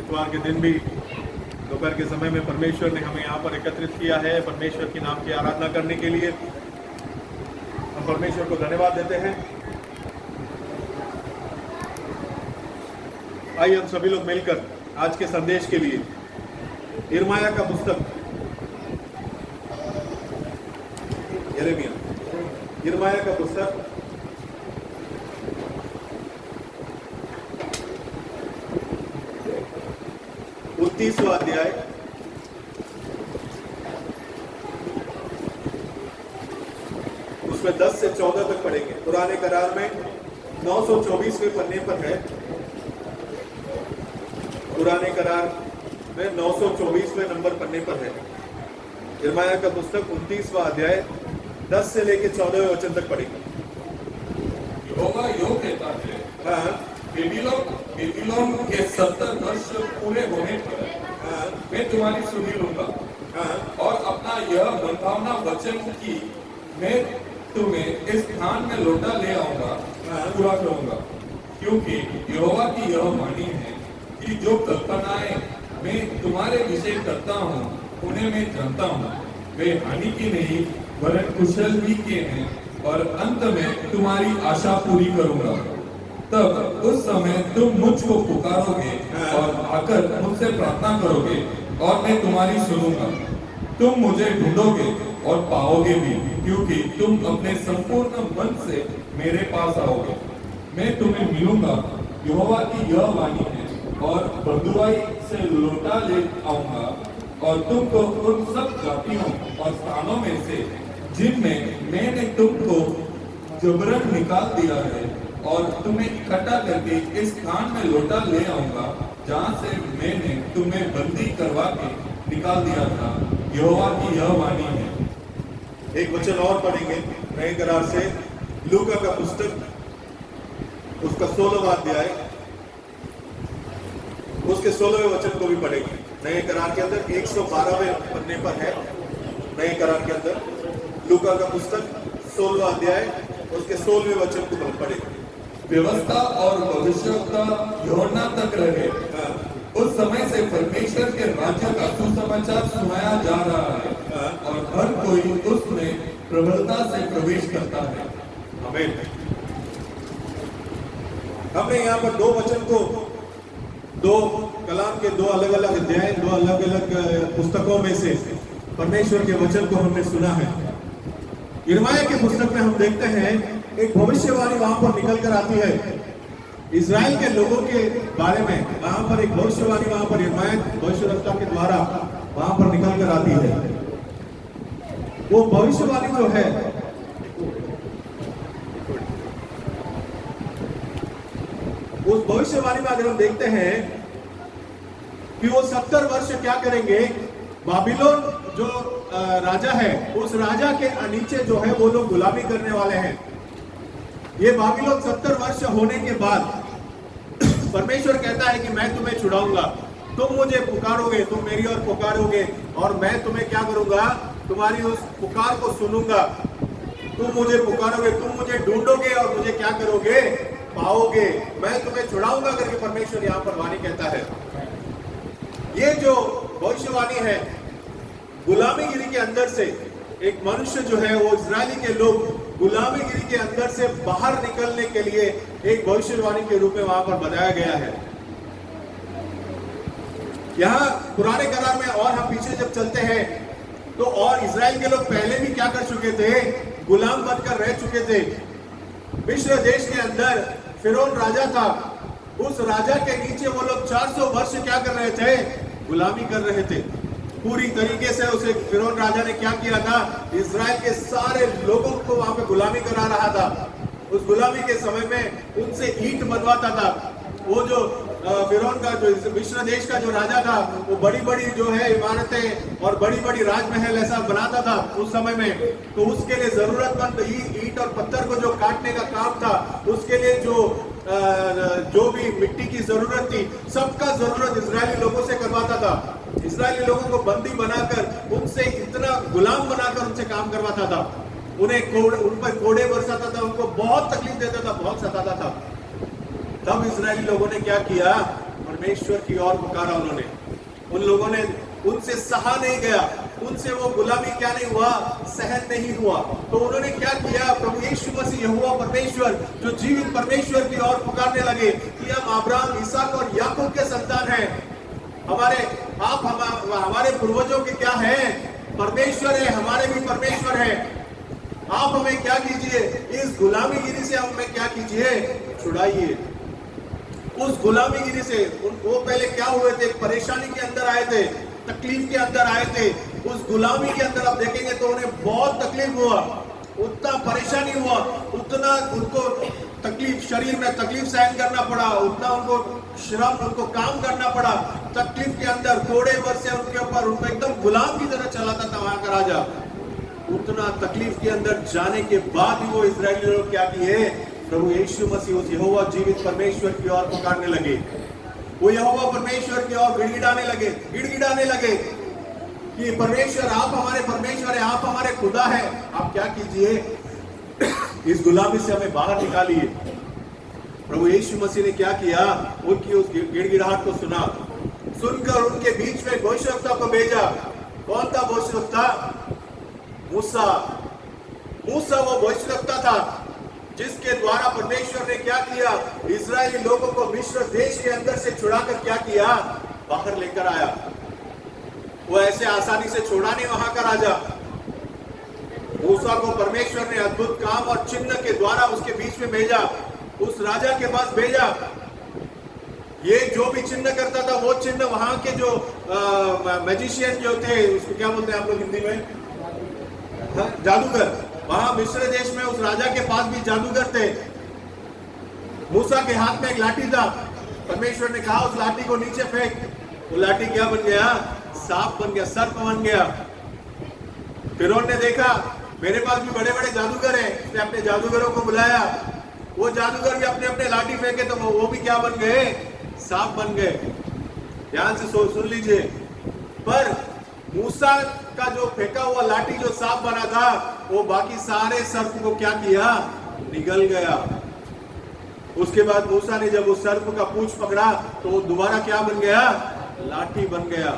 इतवार के दिन भी दोपहर के समय में परमेश्वर ने हमें यहाँ पर एकत्रित किया है परमेश्वर के नाम की आराधना करने के लिए। हम परमेश्वर को धन्यवाद देते हैं। आइए हम सभी लोग मिलकर आज के संदेश के लिए यिर्मयाह का पुस्तक यिर्मयाह का पुस्तक 29वां अध्याय उसमें 10 से 14 तक पढ़ेंगे। पुराने करार में 924वें पन्ने पर है। पुराने करार में 924वें नंबर पन्ने पर है। यिर्मयाह का पुस्तक 29वां अध्याय 10 से लेकर 14वें वचन तक पढ़ेंगे। यहोवा यूं कहता है, हाँ, बेबीलोन के 70 वर्ष पूरे होने पर मैं तुम्हारी सुधि लूंगा और अपना यह मनभावना वचन की मैं तुम्हें इस स्थान में लौटा ले आऊंगा पूरा करूंगा। क्योंकि यहोवा की यह वाणी है कि जो कल्पनाएं मैं तुम्हारे विषय करता हूँ उन्हें मैं जानता हूँ, वे हानि की नहीं वरन कुशल ही के हैं, और अंत में तुम्हारी आशा पूरी करूंगा। तब उस समय तुम मुझको पुकारोगे और आकर मुझसे प्रार्थना करोगे और मैं तुम्हारी सुनूंगा। तुम मुझे ढूंढोगे और पाओगे भी, क्योंकि तुम अपने संपूर्ण मन से मेरे पास आओगे। मैं तुम्हें मिलूंगा, यहोवा की यह वाणी है, और बंधुआई से लौटा ले आऊंगा और तुमको उन सब जातियों और स्थानों में से जिनमें मैंने तुमको जबरन निकाल दिया है और तुम्हें इकट्ठा करके इस स्थान में लौटा ले आऊंगा जहां से मैंने तुम्हें बंदी करवा के निकाल दिया था। यहोवा की यह वाणी है। एक वचन और पढ़ेंगे नए करार से, लूका का पुस्तक उसका 16वां अध्याय उसके 16वें वचन को भी पढ़ेंगे। नए करार के अंदर 112वें पन्ने पर है। नए करार के अंदर लूका का पुस्तक 16वां अध्याय उसके 16वें वचन को पढ़ेंगे। व्यवस्था और भविष्यवक्ता यूहन्ना तक रहे। उस समय से परमेश्वर के राज्य का सुसमाचार सुनाया जा रहा है और हर कोई उसमें प्रबलता से प्रवेश करता है। आमीन। हमने यहाँ पर दो वचन को, दो कलाम के दो अलग अलग अध्याय, दो अलग अलग पुस्तकों में से परमेश्वर के वचन को हमने सुना है। यिर्मयाह के पुस्तक में हम देखते हैं एक भविष्यवाणी वहां पर निकल कर आती है इजराइल के लोगों के बारे में। वहां पर एक भविष्यवाणी वहां पर यिर्मयाह भविष्यवक्ता के द्वारा वहां पर निकल कर आती है। वो भविष्यवाणी जो है उस भविष्यवाणी में अगर हम देखते हैं कि वो 70 वर्ष क्या करेंगे, बाबिलोन जो राजा है उस राजा के नीचे जो है वो लोग गुलामी करने वाले हैं। ये बाबिलोन 70 वर्ष होने के बाद परमेश्वर कहता है कि मैं तुम्हें छुड़ाऊंगा, तुम मुझे पुकारोगे, तुम मेरी ओर पुकारोगे और मैं तुम्हें क्या करूंगा, तुम्हारी उस पुकार को सुनूंगा। तुम मुझे पुकारोगे, तुम मुझे ढूंढोगे और मुझे क्या करोगे, पाओगे, मैं तुम्हें छुड़ाऊंगा करके परमेश्वर यहाँ पर वाणी कहता है। ये जो भविष्यवाणी है, गुलामीगिरी के अंदर से एक मनुष्य जो है वो इजरायली के लोग गुलामीगिरी के अंदर से बाहर निकलने के लिए एक भविष्यवाणी के रूप में वहां पर बताया गया है। यहाँ पुराने करार में और हम पीछे जब चलते हैं तो और इजराइल के लोग पहले भी क्या कर चुके थे, गुलाम बनकर रह चुके थे। मिस्र देश के अंदर फिरौन राजा था, उस राजा के नीचे वो लोग 400 वर्ष क्या कर रहे थे, गुलामी कर रहे थे। पूरी तरीके से उसे फिरौन राजा ने क्या किया था, इजराइल के सारे लोगों को वहां पे गुलामी करा रहा था। उस गुलामी के समय में उनसे ईंट बनवाता था। वो जो फिरौन का जो मिस्र देश का जो राजा था वो बड़ी बड़ी जो है इमारतें और बड़ी बड़ी राजमहल ऐसा बनाता था उस समय में। तो उसके लिए जरूरतमंद ईंट और पत्थर को जो काटने का काम था, उसके लिए जो भी मिट्टी की जरूरत थी, सबका जरूरत इजरायली लोगों से करवाता था। इजरायली लोगों को बंदी बनाकर उनसे इतना गुलाम बनाकर उनसे काम करवाता था। उन पर कोड़े बरसाता था, उनको बहुत तकलीफ देता था, बहुत सताता था। तब इजरायली लोगों ने क्या किया, परमेश्वर की ओर पुकारा उन्होंने। उन लोगों ने, उनसे सहा नहीं गया, उनसे वो गुलामी क्या नहीं हुआ, सहन नहीं हुआ। तो उन्होंने क्या किया, प्रभु यीशु मसीह यहोवा परमेश्वर जो जीवित परमेश्वर की ओर पुकारने लगे कि हम अब्राहम, इसहाक और याकूब के संतान हैं। हमारे पूर्वजों के क्या हैं, परमेश्वर है, हमारे भी परमेश्वर है। आप हमें क्या कीजिए, इस गुलामीगिरी से हमें क्या कीजिए, छुड़ाइए। उस गुलामीगिरी से वो पहले क्या हुए थे, परेशानी के अंदर आए थे, तकलीफ के अंदर आए थे। उस गुलामी के अंदर आप देखेंगे तो उन्हें बहुत तकलीफ हुआ, उतना परेशानी हुआ, उतना उनको तकलीफ, शरीर में तकलीफ सहन करना पड़ा, उतना उनको श्रम, उनको काम करना पड़ा। तकलीफ के अंदर कोड़े बरसे उनके ऊपर, उनको एकदम गुलाम की तरह चलाता था वहां का राजा। उतना तकलीफ के अंदर जाने के बाद ही वो इजरायली लोग क्या किए, प्रभु यीशु मसीह उस यहोवा जीवित परमेश्वर की ओर पुकारने लगे। वो यहोवा परमेश्वर की ओर गिड़गिड़ाने लगे कि परमेश्वर, आप हमारे परमेश्वर है, आप हमारे खुदा है, आप क्या कीजिए, इस गुलामी से हमें बाहर निकालिए। प्रभु यीशु मसीह ने क्या किया, उनकी उस गिड़गिड़ाहट को सुनकर उनके बीच में भविष्यवक्ता को भेजा। कौन था भविष्यवक्ता? मूसा वो भविष्यवक्ता था जिसके द्वारा परमेश्वर ने क्या किया, इजरायली लोगों को मिस्र देश के अंदर से छुड़ाकर क्या किया, बाहर लेकर आया। वो ऐसे आसानी से छोड़ा नहीं वहां का राजा। मूसा को परमेश्वर ने अद्भुत काम और चिन्ह के द्वारा उसके बीच में भेजा, उस राजा के पास भेजा। ये जो भी चिन्ह करता था, वो चिन्ह वहां के जो मैजिशियन जो थे, उसको क्या बोलते हैं आप लोग हिंदी में, जादूगर, वहां मिस्र देश में उस राजा के पास भी जादूगर थे। मूसा के हाथ में एक लाठी था, परमेश्वर ने कहा उस लाठी को नीचे फेंक। वो लाठी क्या बन गया, सांप बन गया, सर्प बन गया। फिरौन ने देखा मेरे पास भी बड़े बड़े जादूगर हैं, उसने अपने जादूगरों को बुलाया। वो जादूगर भी अपने अपने लाठी फेंके तो वो भी क्या बन गए, सांप बन गए। ध्यान से सुन लीजिए। पर मूसा का जो फेंका हुआ लाठी जो सांप बना था, वो बाकी सारे सर्प को क्या किया, निगल गया। उसके बाद मूसा ने जब उस सर्प का पूंछ पकड़ा तो वो दोबारा क्या बन गया, लाठी बन गया।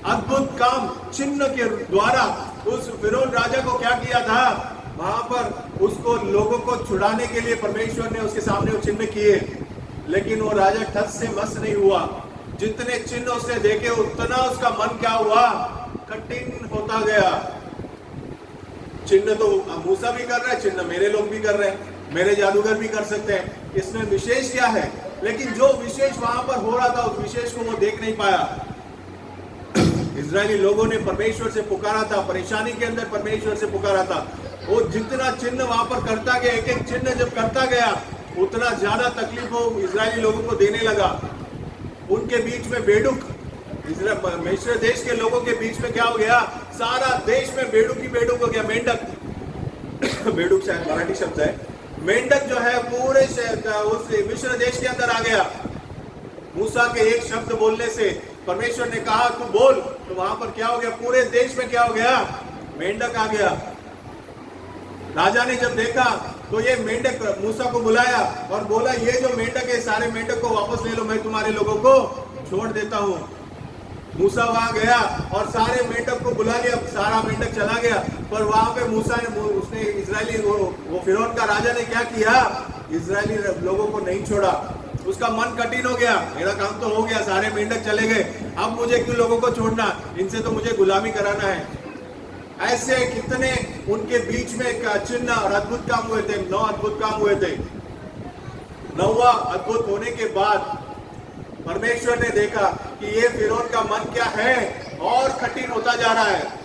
अद्भुत काम चिन्ह के द्वारा उस फिरौन राजा को क्या किया था, वहां पर उसको लोगों को छुड़ाने के लिए परमेश्वर ने उसके सामने वो चिन्ह किए। लेकिन वो राजा ठस से मस नहीं हुआ। जितने चिन्ह उसने देखे उतना उसका मन क्या हुआ, कठिन होता गया। चिन्ह तो मूसा भी कर रहा है, चिन्ह मेरे लोग भी कर रहे हैं, मेरे जादूगर भी कर सकते हैं, इसमें विशेष क्या है? लेकिन जो विशेष वहां पर हो रहा था, उस विशेष को वो देख नहीं पाया। इजरायली लोगों ने परमेश्वर से पुकारा था, परेशानी के अंदर परमेश्वर से पुकारा था। वो जितना चिन्ह वहां पर करता गया, एक एक चिन्ह जब करता गया, उतना ज्यादा तकलीफ वो इजरायली लोगों को देने लगा। उनके बीच में बेडुक, मिस्र देश के लोगों के बीच में क्या हो गया, सारा देश में बेडुक ही बेडुक हो गया। मेंढक बेडुक शायद मराठी शब्द है। मेंढक जो है पूरे उस मिस्र देश के अंदर आ गया। मूसा के एक शब्द बोलने से परमेश्वर ने कहा तू बोल, तो वहां पर क्या हो गया, पूरे देश में क्या हो गया, मेंढक आ गया। राजा ने जब देखा तो ये मेंढक मूसा को बुलाया और बोला ये जो मेंढक है, सारे मेंढक को वापस ले लो, मैं तुम्हारे लोगों को छोड़ देता हूं। मूसा वहां गया और सारे मेंढक को बुला लिया, सारा मेंढक चला गया। पर वहां पे मूसा ने, उसने इजरायली वो फिरौन का राजा ने क्या किया, इजरायली लोगों को नहीं छोड़ा। उसका मन कठिन हो गया, मेरा काम तो हो गया, सारे मेंढक चले गए, अब मुझे क्यों लोगों को छोड़ना, इनसे तो मुझे गुलामी कराना है। ऐसे कितने उनके बीच में चिन्ह और अद्भुत काम हुए थे, 9 अद्भुत काम हुए थे। 9वां अद्भुत होने के बाद परमेश्वर ने देखा कि ये फिरौन का मन क्या है, और कठिन होता जा रहा है।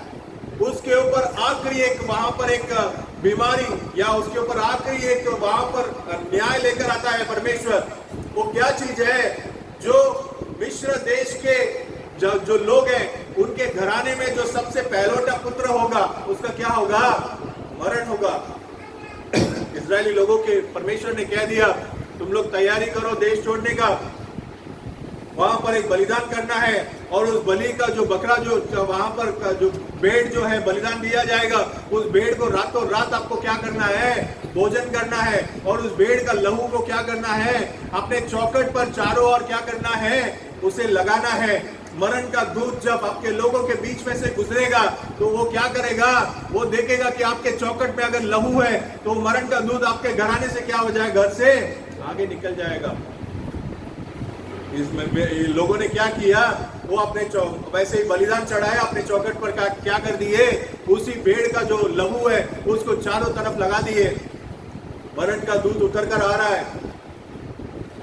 उसके ऊपर आखिरी एक वहां पर एक बीमारी, या उसके ऊपर आखिरी एक वहां पर न्याय लेकर आता है परमेश्वर। वो क्या चीज है, जो मिस्र देश के जो लोग हैं, उनके घराने में जो सबसे पहलौठा पुत्र होगा, उसका क्या होगा, मरण होगा। इजरायली लोगों के परमेश्वर ने कह दिया तुम लोग तैयारी करो देश छोड़ने का, वहां पर एक बलिदान करना है, और उस बलि का जो बकरा जो वहां पर जो भेड़ जो है बलिदान दिया जाएगा, उस भेड़ को रातों रात आपको क्या करना है, भोजन करना है। और उस भेड़ का लहू को क्या करना है, अपने चौखट पर चारों ओर क्या करना है, उसे लगाना है। मरण का दूत जब आपके लोगों के बीच में से गुजरेगा तो वो क्या करेगा, वो देखेगा कि आपके चौखट में अगर लहू है तो मरण का दूत आपके घराने से क्या हो जाए, घर से आगे निकल जाएगा। इसमें लोगों ने क्या किया, वो अपने वैसे ही बलिदान चढ़ाया, अपने चौखट पर क्या कर दिए, उसी भेड़ का जो लहू है उसको चारों तरफ लगा दिए। मरण का दूत उतर कर आ रहा है,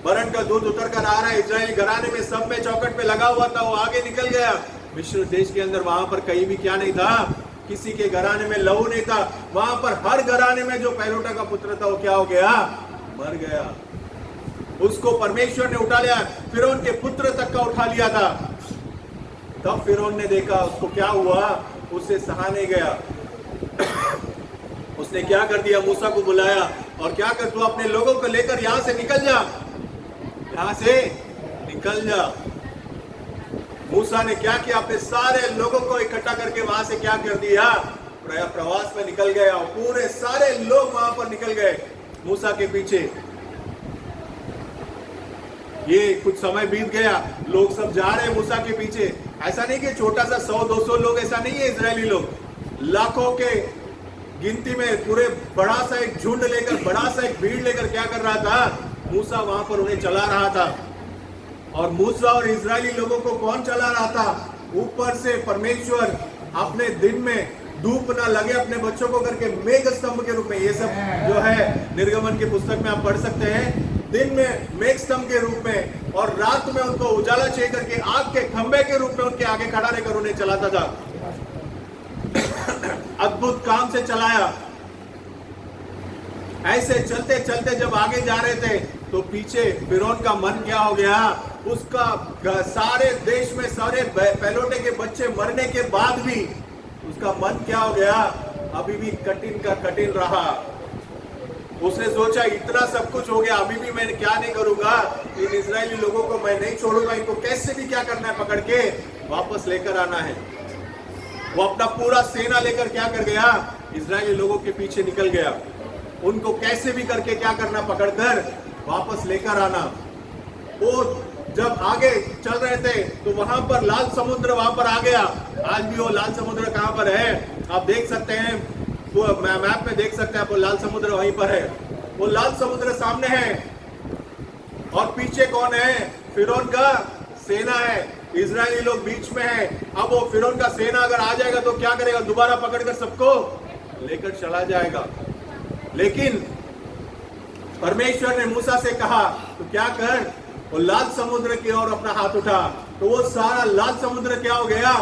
मरण का दूत उतर कर आ रहा है। इजरायली घराने में सब में चौखट पे लगा हुआ था, वो आगे निकल गया। मिस्र देश के अंदर वहां पर कहीं भी क्या नहीं था, किसी के घराने में लहू नहीं था। वहां पर हर घराने में जो पहलोटा का पुत्र था वो क्या हो गया, मर गया। उसको परमेश्वर ने उठा लिया, फिरौन के पुत्र तक का उठा लिया था। तब फिरौन ने देखा, उसको क्या हुआ, उससे सहा नहीं गया। उसने क्या कर दिया, मूसा को बुलाया और क्या कर, तू अपने लोगों को लेकर यहां से निकल जा, यहां से निकल जा। मूसा ने क्या किया, अपने सारे लोगों को इकट्ठा करके वहां से क्या कर दिया, प्रवास में निकल गया। और पूरे सारे लोग वहां पर निकल गए मूसा के पीछे। ये कुछ समय बीत गया, लोग सब जा रहे हैं मूसा के पीछे। ऐसा नहीं कि छोटा सा 100-200 लोग, ऐसा नहीं है। इजरायली लोग लाखों के गिनती में पूरे बड़ा सा एक झुंड लेकर, बड़ा सा एक भीड़ लेकर क्या कर रहा था, मूसा वहां पर उन्हें चला रहा था। और मूसा और इजरायली लोगों को कौन चला रहा था, ऊपर से परमेश्वर अपने दिन में धूप ना लगे अपने बच्चों को करके मेघ स्तंभ के रूप में। ये सब जो है निर्गमन की पुस्तक में आप पढ़ सकते हैं। दिन में मेघ स्तंभ के रूप में और रात में उनको उजाला चाहिए करके आग के खंबे के रूप में उनके आगे खड़ा रहकर उन्हें चलाता था। अद्भुत काम से चलाया। ऐसे चलते चलते जब आगे जा रहे थे तो पीछे फिरौन का मन क्या हो गया, उसका सारे देश में सारे पहलोटे के बच्चे मरने के बाद भी उसका मन क्या हो गया, अभी भी कठिन का कठिन रहा। उसने सोचा इतना सब कुछ हो गया, अभी भी मैं क्या नहीं करूंगा, इन इजरायली लोगों को मैं नहीं छोड़ूंगा, इनको कैसे भी क्या करना है, पकड़ के वापस लेकर आना है। वो अपना पूरा सेना लेकर क्या कर गया, इजरायली लोगों के पीछे निकल गया। उनको कैसे भी करके क्या करना, पकड़कर वापस लेकर आना। वो जब आगे चल रहे थे तो वहां पर लाल समुद्र वहां पर आ गया। आज भी वो लाल समुद्र कहां पर है, आप देख सकते हैं, वो मैप में देख सकते हैं, वो लाल समुद्र वहीं पर है। वो लाल समुद्र सामने है और पीछे कौन है, फिरौन का सेना है। इजरायली लोग बीच में है। अब वो फिरौन का सेना अगर आ जाएगा तो क्या करेगा, दोबारा पकड़कर सबको लेकर चला जाएगा। लेकिन परमेश्वर ने मूसा से कहा तो क्या कर, वो लाल समुद्र की ओर अपना हाथ उठा तो वो सारा लाल समुद्र क्या हो गया,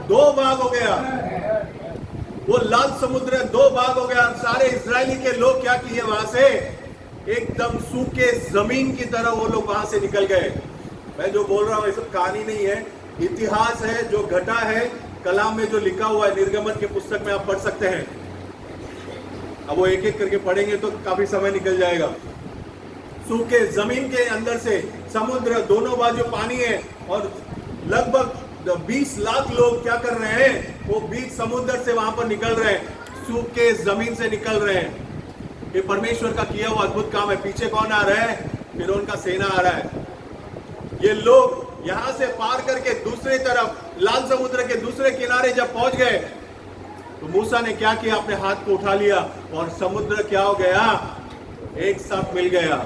2 भाग हो गया। वो लाल समुद्र 2 भाग हो गया। सारे इजरायली के लोग क्या किए, वहां से एकदम सूखे जमीन की तरह वो लोग वहां से निकल गए। मैं जो बोल रहा हूं ये सब कहानी नहीं है, इतिहास है जो घटा है, कलाम में जो लिखा हुआ है, निर्गमन की पुस्तक में आप पढ़ सकते हैं। अब वो एक एक करके पढ़ेंगे तो काफी समय निकल जाएगा। सूखे जमीन के अंदर से समुद्र, दोनों बाजू पानी है और लगभग 20 लाख लोग क्या कर रहे हैं, वो बीच समुद्र से वहां पर निकल रहे हैं, सूखे जमीन से निकल रहे हैं। ये परमेश्वर का किया हुआ अद्भुत काम है। पीछे कौन आ रहा है, फिरौन का सेना आ रहा है। ये लोग यहां से पार करके दूसरी तरफ लाल समुद्र के दूसरे किनारे जब पहुंच गए तो मूसा ने क्या किया, अपने हाथ को उठा लिया और समुद्र क्या हो गया, एक साथ मिल गया।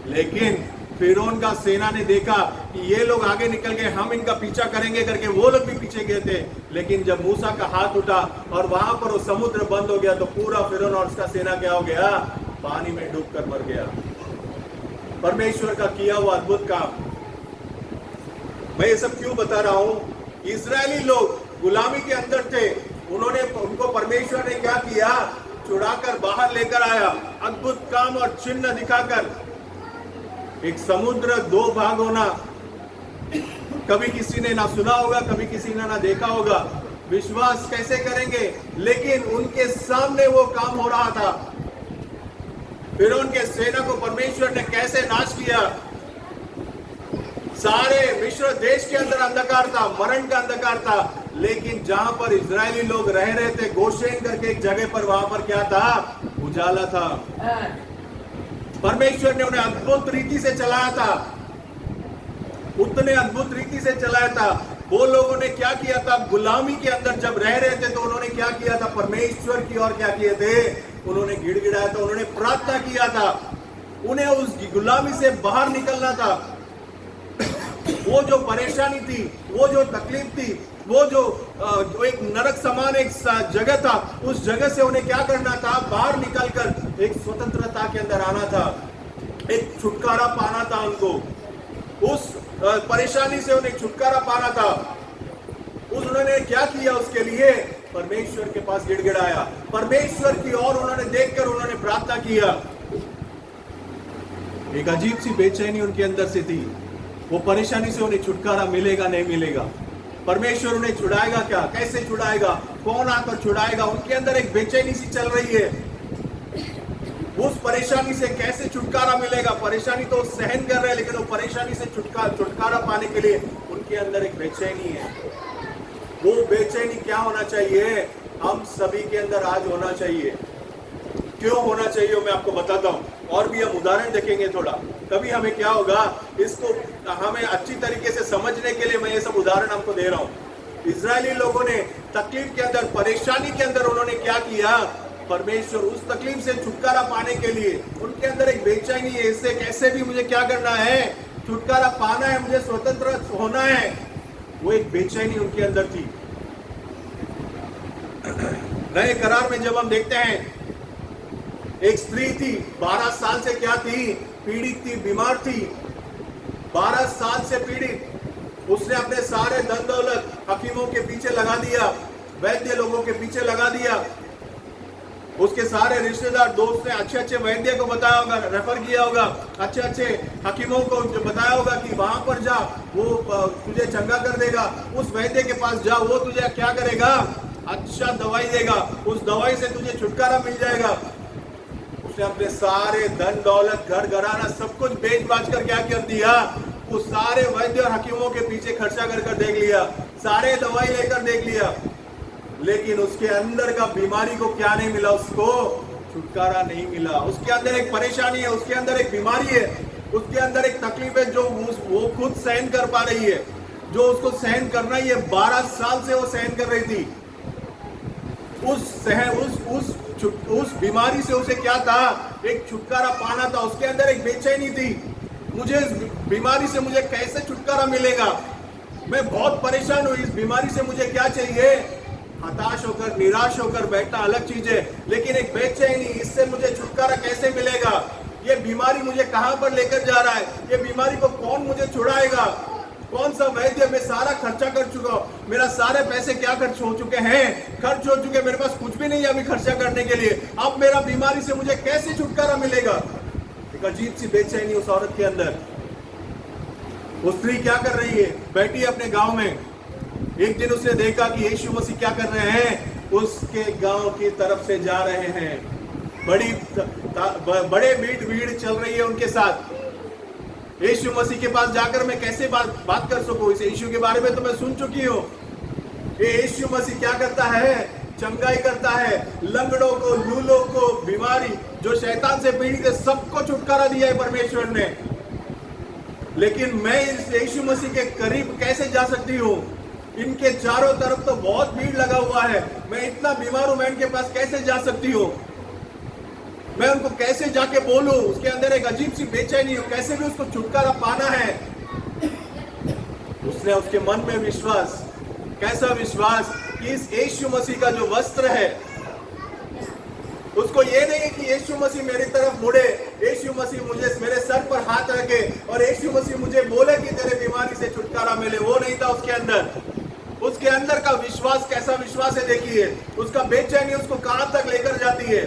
लेकिन फिरौन का सेना ने देखा कि ये लोग आगे निकल गए, हम इनका पीछा करेंगे करके वो लोग भी पीछे गए थे। लेकिन जब मूसा का हाथ उठा और वहां पर वो समुद्र बंद हो गया तो पूरा फिरौन और उसका सेना क्या हो गया, पानी में डूबकर मर गया। परमेश्वर का किया हुआ अद्भुत काम। मैं ये सब क्यों बता रहा हूं, इजरायली लोग गुलामी के अंदर थे, उनको परमेश्वर ने क्या किया, छुड़ाकर बाहर लेकर आया, अद्भुत काम और चिन्ह दिखाकर। एक समुद्र 2 भाग होना कभी किसी ने ना सुना होगा, कभी किसी ने ना देखा होगा, विश्वास कैसे करेंगे। लेकिन उनके सामने वो काम हो रहा था। फिरौन के सेना को परमेश्वर ने कैसे नाश किया। सारे मिस्र देश के अंदर अंधकार था, मरण का अंधकार था, लेकिन जहां पर इजरायली लोग रह रहे थे, गोशेन करके एक जगह पर, वहां पर क्या था, उजाला था। परमेश्वर ने उन्हें अद्भुत रीति से चलाया था। उतने अद्भुत रीति से चलाया था। वो लोगों ने क्या किया था, गुलामी के अंदर जब रह रहे थे तो उन्होंने क्या किया था, परमेश्वर की ओर क्या किए थे, उन्होंने गिड़गिड़ाया था, उन्होंने प्रार्थना किया था। उन्हें उस गुलामी से बाहर निकलना था। वो जो परेशानी थी, वो जो तकलीफ थी, वो जो एक नरक समान एक जगह था, उस जगह से उन्हें क्या करना था, बाहर निकलकर एक स्वतंत्रता के अंदर आना था, एक छुटकारा पाना था उनको। उस परेशानी से उन्हें छुटकारा पाना था। उन्होंने क्या किया, उसके लिए परमेश्वर के पास गिड़गिड़ाया, परमेश्वर की ओर उन्होंने देखकर उन्होंने प्रार्थना किया। एक अजीब सी बेचैनी उनके अंदर से थी। वो परेशानी से उन्हें छुटकारा मिलेगा नहीं मिलेगा, परमेश्वर उन्हें छुड़ाएगा क्या, कैसे छुड़ाएगा, कौन आकर छुड़ाएगा, उनके अंदर एक बेचैनी सी चल रही है। उस परेशानी से कैसे छुटकारा मिलेगा, परेशानी तो सहन कर रहे हैं, लेकिन वो परेशानी से छुटकारा पाने के लिए उनके अंदर एक बेचैनी है। वो बेचैनी क्या होना चाहिए, हम सभी के अंदर आज होना चाहिए। क्यों होना चाहिए मैं आपको बताता हूं, और भी हम उदाहरण देखेंगे थोड़ा। कभी हमें क्या होगा, इसको हमें अच्छी तरीके से समझने के लिए मैं ये सब उदाहरण आपको दे रहा हूं। इजरायली लोगों ने तकलीफ के अंदर, परेशानी के अंदर उन्होंने क्या किया, परमेश्वर उस तकलीफ से छुटकारा पाने के लिए उनके अंदर एक बेचैनी है, इससे कैसे भी मुझे क्या करना है, छुटकारा पाना है, मुझे स्वतंत्र होना है। वो एक बेचैनी उनके अंदर थी। नए करार में जब हम देखते हैं, एक स्त्री थी, 12 साल से क्या थी, पीड़ित थी, बीमार थी, 12 साल से पीड़ित। उसने अपने सारे धन दौलत हकीमों के पीछे लगा दिया, वैद्य लोगों के पीछे लगा दिया। उसके सारे रिश्तेदार दोस्त ने अच्छे अच्छे वैद्य को बताया होगा, रेफर किया होगा, अच्छे अच्छे हकीमों को बताया होगा कि वहां पर जा, वो तुझे चंगा कर देगा, उस वैद्य के पास जा, वो तुझे क्या करेगा, अच्छा दवाई देगा, उस दवाई से तुझे छुटकारा मिल जाएगा। उसने अपने सारे धन दौलत, घर घराना सब कुछ बेच बाच कर क्या कर दिया, वो सारे वैद्य और हकीमों के पीछे खर्चा कर देख लिया, सारे दवाई लेकर देख लिया, लेकिन उसके अंदर का बीमारी को क्या नहीं मिला, उसको छुटकारा नहीं मिला। उसके अंदर एक परेशानी है, उसके अंदर एक बीमारी है, उसके अंदर एक तकलीफ है जो वो खुद सहन कर पा रही है, जो उसको सहन करना ही है। 12 साल से वो सहन कर रही थी। उस बीमारी से उसे क्या था, एक छुटकारा पाना था। उसके अंदर एक बेचैनी थी, मुझे इस बीमारी से मुझे कैसे छुटकारा मिलेगा, मैं बहुत परेशान हूं, इस बीमारी से मुझे क्या चाहिए। हताश होकर, निराश होकर बैठना अलग चीज है, लेकिन एक बेचैनी, इससे मुझे छुटकारा कैसे मिलेगा, ये बीमारी मुझे कहां पर लेकर जा रहा है, ये बीमारी को कौन मुझे छुड़ाएगा, कौन सा वैद्य, मैं सारा खर्चा कर चुका हूं, मेरा सारे पैसे क्या खर्च हो चुके हैं, खर्च हो चुके, मेरे पास कुछ भी नहीं है अभी खर्चा करने के लिए, अब मेरा बीमारी से मुझे कैसे छुटकारा मिलेगा। एक अजीब सी बेचैनी उस औरत के अंदर। वो स्त्री क्या कर रही है, बैठी है अपने गांव में। एक दिन उसने देखा कि यीशु मसीह क्या कर रहे हैं, उसके गांव की तरफ से जा रहे हैं, बड़े भीड़ चल रही है उनके साथ। यीशु मसीह के पास जाकर मैं कैसे बात कर सकूं, इस यीशु के बारे में तो मैं सुन चुकी हूं। ये यीशु मसीह क्या करता है, चंगाई करता है, लंगड़ों को, लूलों को, बीमारी जो शैतान से पीड़ित है, सबको छुटकारा दिया है परमेश्वर ने। लेकिन मैं इस यीशु मसीह के करीब कैसे जा सकती हूँ, इनके चारों तरफ तो बहुत भीड़ लगा हुआ है, मैं इतना बीमार हूं, मैं इनके पास कैसे जा सकती हूँ, मैं उनको कैसे जाके बोलूं। उसके अंदर एक अजीब सी बेचैनी हो, कैसे भी उसको छुटकारा पाना है। उसने उसके मन में विश्वास, कैसा विश्वास कि इस यीशु मसीह का जो वस्त्र है, उसको ये नहीं कि यीशु मसीह मेरी तरफ मुड़े, यीशु मसीह मुझे मेरे सर पर हाथ रखे और यीशु मसीह मुझे बोले कि तेरे बीमारी से छुटकारा मिले, वो नहीं था उसके अंदर। उसके अंदर का विश्वास कैसा विश्वास है देखिए, उसका बेचैनी उसको कहां तक लेकर जाती है।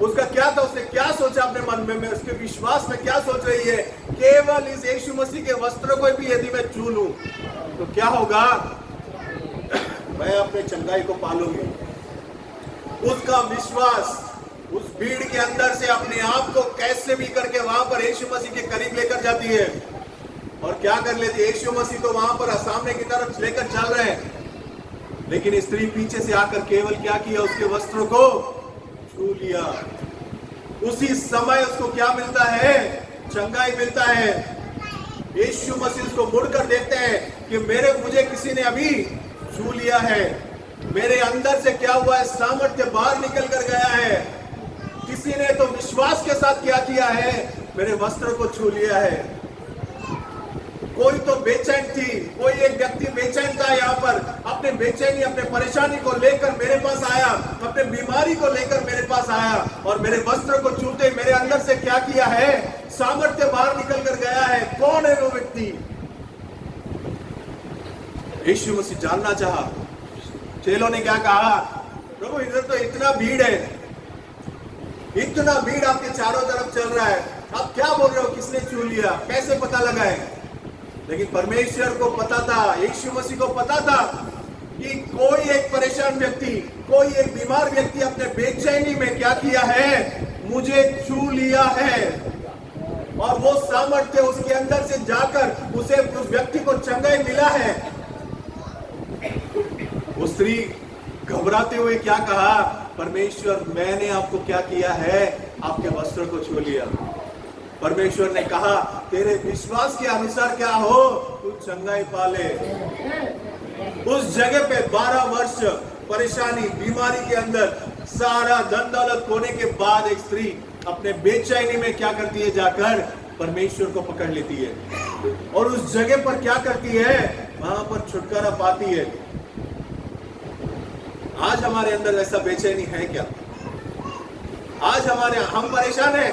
उसका क्या था, उसने क्या सोचा अपने मन में, उसके विश्वास में क्या सोच रही है, केवल इस यीशु मसीह के वस्त्र को भी यदि मैं छू लूं तो क्या होगा, मैं अपने चंगाई को पालूंगी। उसका विश्वास उस भीड़ के अंदर से अपने आप को कैसे भी करके वहां पर यीशु मसीह के करीब लेकर जाती है। और क्या कर लेती है, यीशु मसीह तो वहां पर सामने की तरफ लेकर चल रहे हैं, लेकिन स्त्री पीछे से आकर केवल क्या किया, उसके वस्त्रों को छू लिया। उसी समय उसको क्या मिलता है, चंगाई मिलता है। यीशु मसीह उसको मुड़कर देखते हैं कि मुझे किसी ने अभी छू लिया है, मेरे अंदर से क्या हुआ है, सामर्थ्य बाहर निकल कर गया है। किसी ने तो विश्वास के साथ क्या किया है, मेरे वस्त्र को छू लिया है। कोई तो बेचैन थी, कोई एक व्यक्ति बेचैन था यहाँ पर, अपने बेचैनी अपने परेशानी को लेकर मेरे पास आया, अपने बीमारी को लेकर मेरे पास आया और मेरे वस्त्र को छूते मेरे अंदर से क्या किया है, सामर्थ्य बाहर निकल कर गया है। कौन है वो व्यक्ति? यीशु मसीह जानना चाहा। चेलों ने क्या कहा, प्रभु इधर तो इतना भीड़ है, इतना भीड़ आपके चारों तरफ चल रहा है, आप क्या बोल रहे हो, किसने छू लिया, कैसे पता लगा है? लेकिन परमेश्वर को पता था, यीशु मसीह को पता था कि कोई एक परेशान व्यक्ति, कोई एक बीमार व्यक्ति अपने बेचैनी में क्या किया है, मुझे छू लिया है। और वो सामर्थ्य उसके अंदर से जाकर उसे उस व्यक्ति को चंगाई मिला है। वो स्त्री घबराते हुए क्या कहा, परमेश्वर मैंने आपको क्या किया है, आपके वस्त्र को छू लिया। परमेश्वर ने कहा तेरे विश्वास के अनुसार क्या हो, तू चंगाई पा ले। उस जगह पे 12 वर्ष परेशानी बीमारी के अंदर सारा धन दौलत खोने के बाद एक स्त्री अपने बेचैनी में क्या करती है, जाकर परमेश्वर को पकड़ लेती है और उस जगह पर क्या करती है, वहां पर छुटकारा पाती है। आज हमारे अंदर ऐसा बेचैनी है क्या? आज हम परेशान हैं।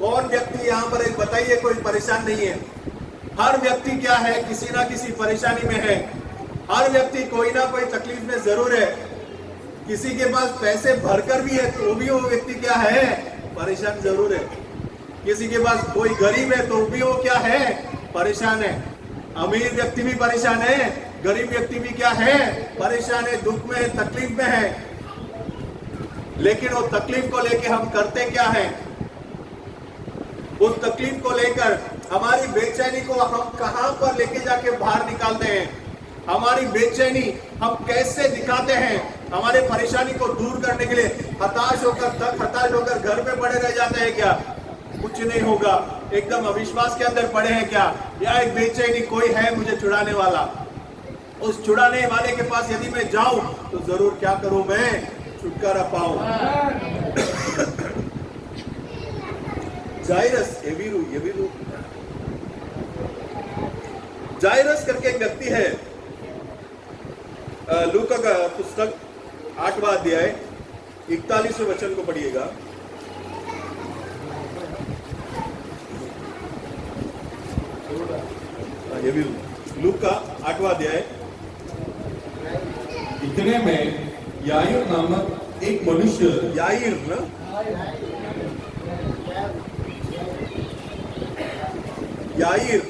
कौन व्यक्ति यहाँ पर एक बताइए कोई परेशान नहीं है? हर व्यक्ति क्या है, किसी ना किसी परेशानी में है। हर व्यक्ति कोई ना कोई तकलीफ में जरूर है। किसी के पास पैसे भरकर भी है तो भी वो व्यक्ति क्या है, परेशान जरूर है। किसी के पास कोई गरीब है तो भी वो क्या है, परेशान है। अमीर व्यक्ति भी परेशान है, गरीब व्यक्ति भी क्या है, परेशान है, दुख में है, तकलीफ में है। लेकिन वो तकलीफ को लेकर हम करते क्या है? उस तकलीफ को लेकर हमारी बेचैनी को हम कहां पर लेके जाके बाहर निकालते हैं? हमारी बेचैनी हम कैसे दिखाते हैं? हमारे परेशानी को दूर करने के लिए हताश होकर घर में पड़े रह जाते हैं क्या? कुछ नहीं होगा, एकदम अविश्वास के अंदर पड़े हैं क्या? या एक बेचैनी कोई है मुझे छुड़ाने वाला, उस छुड़ाने वाले के पास यदि मैं जाऊं तो जरूर क्या करूं, मैं छुटकारा पाऊं। जायरस करके एक व्यक्ति है। लूका का पुस्तक 8वां अध्याय 41वें वचन को पढ़िएगा। लूका 8वां अध्याय। इतने में याईर नामक एक मनुष्य, याईर ना, याईर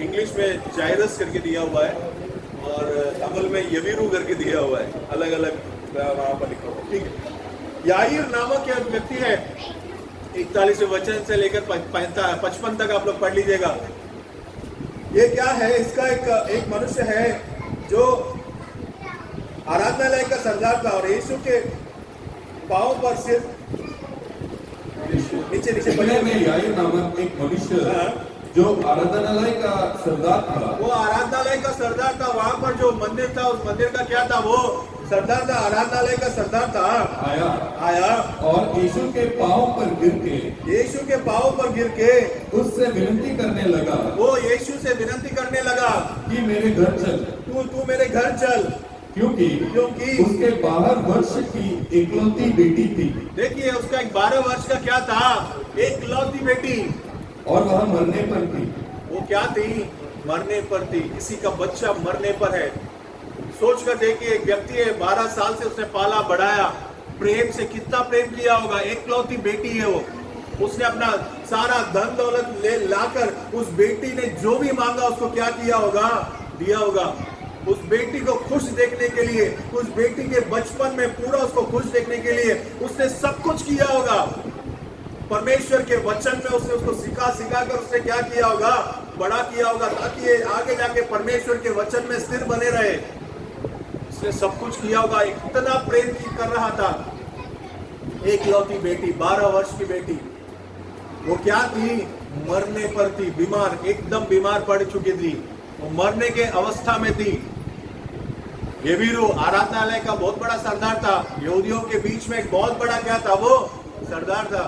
इंग्लिश में जायरस करके दिया हुआ है और तमिल में यवीरू करके दिया हुआ है, अलग अलग वहां पर लिखा हुआ। ठीक है, याईर नामक एक व्यक्ति है। 41वें वचन से लेकर 55 तक आप लोग पढ़ लीजिएगा। ये क्या है, इसका एक मनुष्य है जो आराधनालय का सरदार था और यीशु के पांव पर सिर नीचे इतने में याईर नामक एक मनुष्य जो आराधनालय का सरदार था, वो आराधनालय का सरदार था। वहां पर जो मंदिर था, उस मंदिर का क्या था, वो सरदार था, आराधनालय का सरदार था। आया और यीशु के पांव पर गिर के उससे विनती करने लगा। वो यीशु से विनती करने लगा कि मेरे घर चल, तू मेरे घर चल, क्योंकि उसके 12 वर्ष की इकलौती बेटी थी। देखिए, उसका एक 12 वर्ष का क्या था, इकलौती बेटी, और वह मरने पर थी। वो क्या थी, मरने पर थी। किसी का बच्चा मरने पर है। सोच कर देखिए, एक व्यक्ति है, 12 साल से उसने पाला बढ़ाया, प्रेम से कितना प्रेम किया होगा। इकलौती बेटी है वो, उसने अपना सारा धन दौलत ले लाकर उस बेटी ने जो भी मांगा उसको क्या किया होगा, दिया होगा। उस बेटी को खुश देखने के लिए, उस बेटी के बचपन में पूरा उसको खुश देखने के लिए उसने सब कुछ किया होगा। परमेश्वर के वचन में उसने उसको सिखा कर उसने क्या किया होगा, बड़ा किया होगा, ताकि ये आगे जाके परमेश्वर के वचन में स्थिर बने रहे। उसने सब कुछ किया होगा, इतना प्रेम कर रहा था। एक लौती बेटी, 12 वर्ष की बेटी, वो क्या थी, मरने पर थी, बीमार, एकदम बीमार पड़ चुकी थी, वो मरने के अवस्था में थी। यवीरू आराधनालय का बहुत बड़ा सरदार था, यहूदियों के बीच में एक बहुत बड़ा क्या था, वो सरदार था।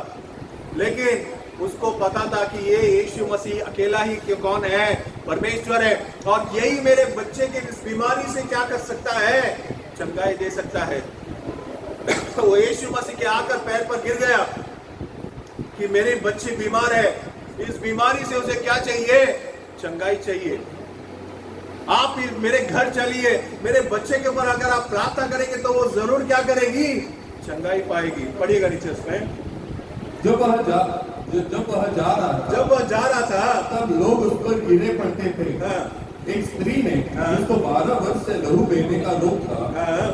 लेकिन उसको पता था कि ये यीशु मसीह अकेला ही कौन है, परमेश्वर है, और यही मेरे बच्चे की इस बीमारी से क्या कर सकता है, चंगाई दे सकता है। वो यीशु मसीह के आकर पैर पर गिर गया कि मेरे बच्चे बीमार है, इस बीमारी से उसे क्या चाहिए, चंगाई चाहिए। आप मेरे घर चलिए, मेरे बच्चे के ऊपर अगर आप प्रार्थना करेंगे तो वो जरूर क्या करेगी, चंगाई पाएगी। पढ़िएगा नीचे उसमें। जब वह जा रहा था तब लोग उस पर गिरे पड़ते थे। एक स्त्री ने जिसको 12 वर्ष से लहू बहने का रोग था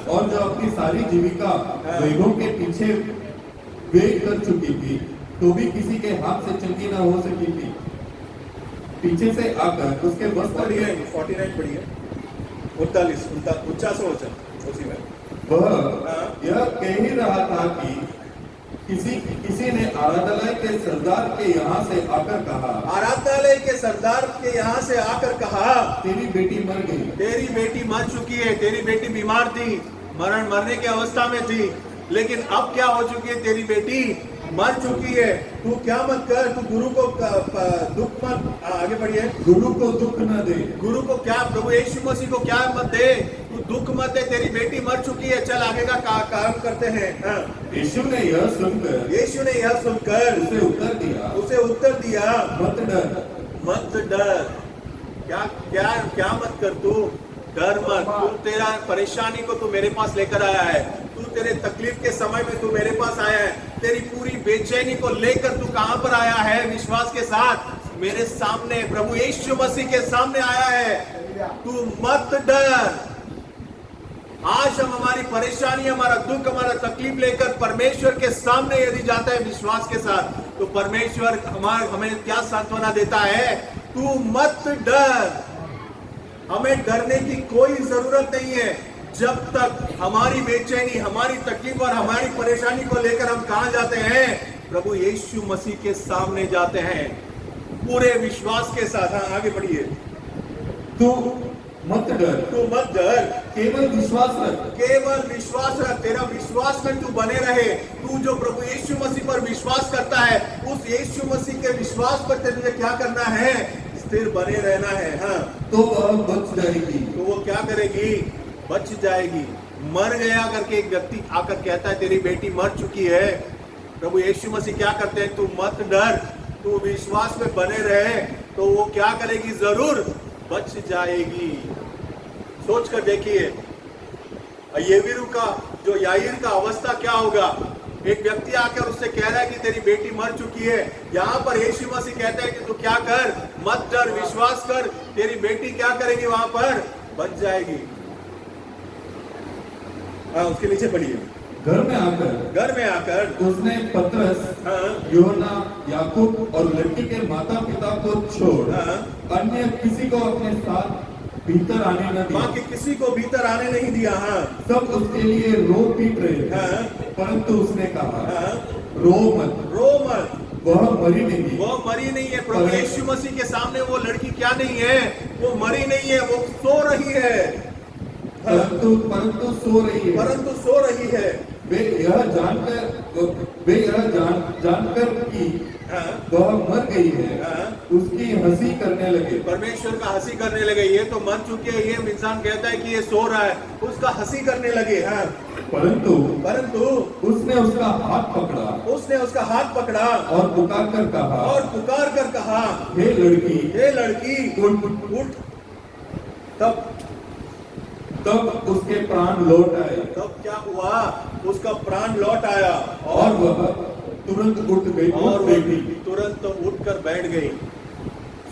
और जो अपनी सारी जीविका वैभव के पीछे व्यय कर चुकी थी, तो भी किसी के हाथ से चंगी न हो सकी थी, पीछे से आकर उसके वस्त्र 49 पढ़िए, 49 उसी में वह यह कह ही रहा था कि किसी ने आराधनालय के सरदार के यहाँ से आकर कहा, आराधनालय के सरदार के यहाँ से आकर कहा, तेरी बेटी मर गई। तेरी बेटी मर चुकी है, तेरी बेटी बीमार थी, मरने की अवस्था में थी, लेकिन अब क्या हो चुकी है, तेरी बेटी मर चुकी है। तू क्या मत कर, तू गुरु को दुख मत, आगे बढ़िए, गुरु को दुख न दे। गुरु को क्या, प्रभु यीशु मसीह को क्या मत दे, तू दुख मत दे, तेरी बेटी मर चुकी है, चल आगे का काम करते हैं। यीशु ने यह सुनकर उसे उत्तर दिया, मत डर। क्या क्या क्या मत कर, तू डर मत, तू तेरा परेशानी को तू मेरे पास लेकर आया है, तू तेरे तकलीफ के समय में तू मेरे पास आया है, तेरी पूरी बेचैनी को लेकर तू कहां पर आया है, विश्वास के साथ मेरे सामने, प्रभु यीशु मसीह के सामने आया है। तू मत डर। आज हम हमारी परेशानी, हमारा दुख, हमारा तकलीफ लेकर परमेश्वर के सामने यदि जाता है विश्वास के साथ, तो परमेश्वर हमें क्या सांत्वना देता है, तू मत डर। हमें डरने की कोई जरूरत नहीं है, जब तक हमारी बेचैनी, हमारी तकलीफ और हमारी परेशानी को लेकर हम कहां जाते हैं, प्रभु यीशु मसीह के सामने जाते हैं पूरे विश्वास के साथ। हाँ, आगे बढ़िए। तू मत डर, केवल विश्वास रख, तेरा विश्वास में तू बने रहे। तू जो प्रभु यीशु मसीह पर विश्वास करता है, उस यीशु मसीह के विश्वास पर तुझे क्या करना है, स्थिर बने रहना है। हाँ, तो वह बच जाएगी। तो वो क्या करेगी, बच जाएगी। मर गया करके एक व्यक्ति आकर कहता है तेरी बेटी मर चुकी है, प्रभु यीशु मसीह क्या करते हैं, तू मत डर, तू विश्वास में बने रहे, तो वो क्या करेगी, जरूर बच जाएगी। सोच कर देखिए, यवीरू का जो याईर का अवस्था क्या होगा। एक व्यक्ति आकर उससे कह रहा है कि तेरी बेटी मर चुकी है, यहाँ पर यीशु मसीह कहता है कि तू क्या कर, मत डर, विश्वास कर, तेरी बेटी क्या करेगी, वहां पर बच जाएगी। उसके नीचे पढ़िए। घर में आकर उसने पतरस, यूहन्ना, याकूब और लड़की के माता पिता को छोड़ अन्य किसी को अपने साथ भीतर आने न दिया। बाकी किसी को भीतर आने नहीं दिया। हाँ, सब उसके लिए रो पीट रहे थे, परंतु उसने कहा, रो मत, वह मरी नहीं है। प्रभु यीशु मसीह के सामने वो लड़की क्या नहीं है, वो मरी नहीं है, वो सो रही है, परंतु सो रही है। वे यह जानकर कि वह मर गई है, उसकी हंसी करने लगे। परमेश्वर का हंसी करने लगे। ये तो मर चुके हैं, ये इंसान कहता है कि ये सो रहा है, उसका हंसी करने लगे। हाँ, परंतु उसने उसका हाथ पकड़ा और पुकार कर कहा, हे लड़की उठ। तब उसके प्राण लौट आए। तब क्या हुआ, उसका प्राण लौट आया और वह तुरंत उठकर बैठ गई।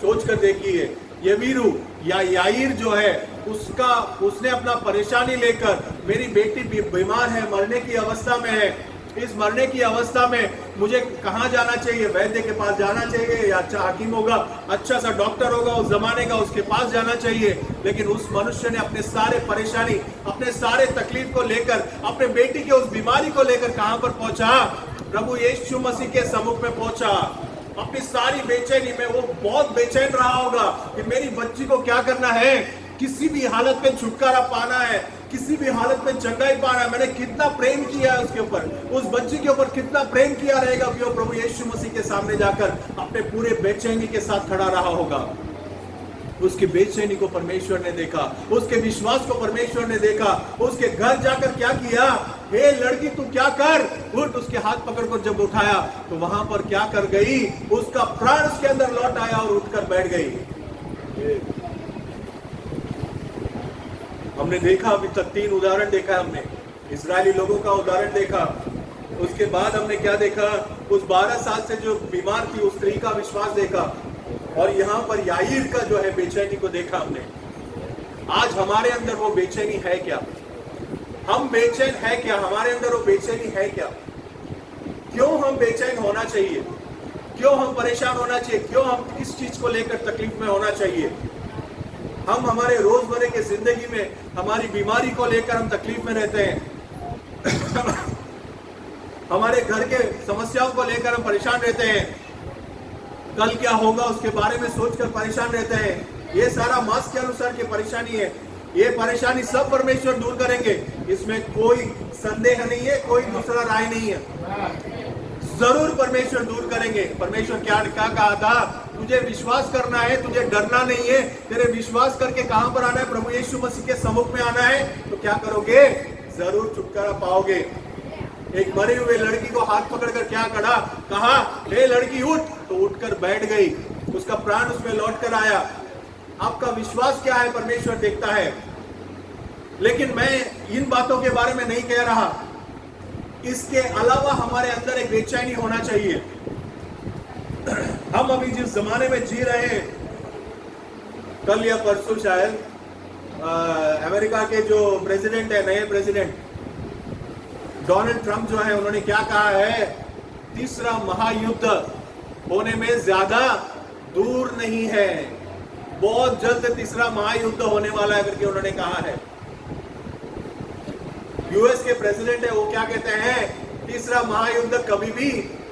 सोच कर देखिए, यवीरू या याईर जो है, उसने अपना परेशानी लेकर, मेरी बेटी बीमार है, मरने की अवस्था में है, इस मरने की अवस्था में मुझे कहाँ जाना चाहिए, वैद्य के पास जाना चाहिए, या अच्छा हकीम होगा, अच्छा सा डॉक्टर होगा उस जमाने का, उसके पास जाना चाहिए। लेकिन उस मनुष्य ने अपने सारे परेशानी, अपने सारे तकलीफ को लेकर, अपने बेटी के उस बीमारी को लेकर कहां पर पहुंचा, प्रभु यीशु मसीह के सम्मुख में पहुंचा। अपनी सारी बेचैनी में वो बहुत बेचैन रहा होगा कि मेरी बच्ची को क्या करना है, किसी भी हालत में छुटकारा पाना है, किसी भी हालत में चंगाई पाना है। मैंने कितना प्रेम किया है उसके ऊपर, उस बच्ची के ऊपर कितना प्रेम किया रहेगा कि वो प्रभु यीशु मसीह के सामने जाकर अपने पूरे बेचैनी के साथ खड़ा रहा होगा। उसकी बेचैनी को परमेश्वर ने देखा, उसके विश्वास को परमेश्वर ने देखा, उसके घर जाकर क्या किया, हे लड़की तू क्या कर, उठ। उसके हाथ पकड़कर जब उठाया तो वहां पर क्या कर गई, उसका प्राण उसके अंदर लौट आया और उठकर बैठ गई। हमने देखा अभी तक 3 उदाहरण देखा, हमने इजरायली लोगों का उदाहरण देखा। उसके बाद हमने क्या देखा, उस 12 साल से जो बीमार थी उस स्त्री का विश्वास देखा, और यहाँ पर याईर का जो है बेचैनी को देखा हमने। आज हमारे अंदर वो बेचैनी है क्या, हम बेचैन है क्या, हमारे अंदर वो बेचैनी है क्या? क्यों हम बेचैन होना चाहिए, क्यों हम परेशान होना चाहिए, क्यों हम किस चीज को लेकर तकलीफ में होना चाहिए? हम हमारे रोजमर्रे के जिंदगी में हमारी बीमारी को लेकर हम तकलीफ में रहते हैं हमारे घर के समस्याओं को लेकर हम परेशान रहते हैं, कल क्या होगा उसके बारे में सोचकर परेशान रहते हैं। ये सारा मास के अनुसार की परेशानी है। ये परेशानी सब परमेश्वर दूर करेंगे, इसमें कोई संदेह नहीं है, कोई दूसरा राय नहीं है। जरूर परमेश्वर दूर करेंगे। परमेश्वर क्या कहा था, तुझे विश्वास करना है, तुझे डरना नहीं है। तेरे विश्वास करके कहां पर आना है, प्रभु यीशु मसीह के सम्मुख में आना है, तो क्या करोगे, जरूर छुटकारा पाओगे। एक मरी हुई लड़की को हाथ पकड़कर क्या कहा, हे लड़की उठ, तो उठकर बैठ गई, उसका प्राण उसमें लौट कर आया। आपका विश्वास क्या है परमेश्वर देखता है। लेकिन मैं इन बातों के बारे में नहीं कह रहा, इसके अलावा हमारे अंदर एक बेचैनी होना चाहिए। हम अभी जिस जमाने में जी रहे हैं, कल या परसों शायद अमेरिका के जो प्रेसिडेंट है, नए प्रेसिडेंट डोनाल्ड ट्रंप जो है, उन्होंने क्या कहा है, तीसरा महायुद्ध होने में ज्यादा दूर नहीं है, बहुत जल्द तीसरा महायुद्ध होने वाला है करके उन्होंने कहा है। यूएस के प्रेसिडेंट है, वो क्या कहते हैं, तीसरा महायुद्ध कभी भी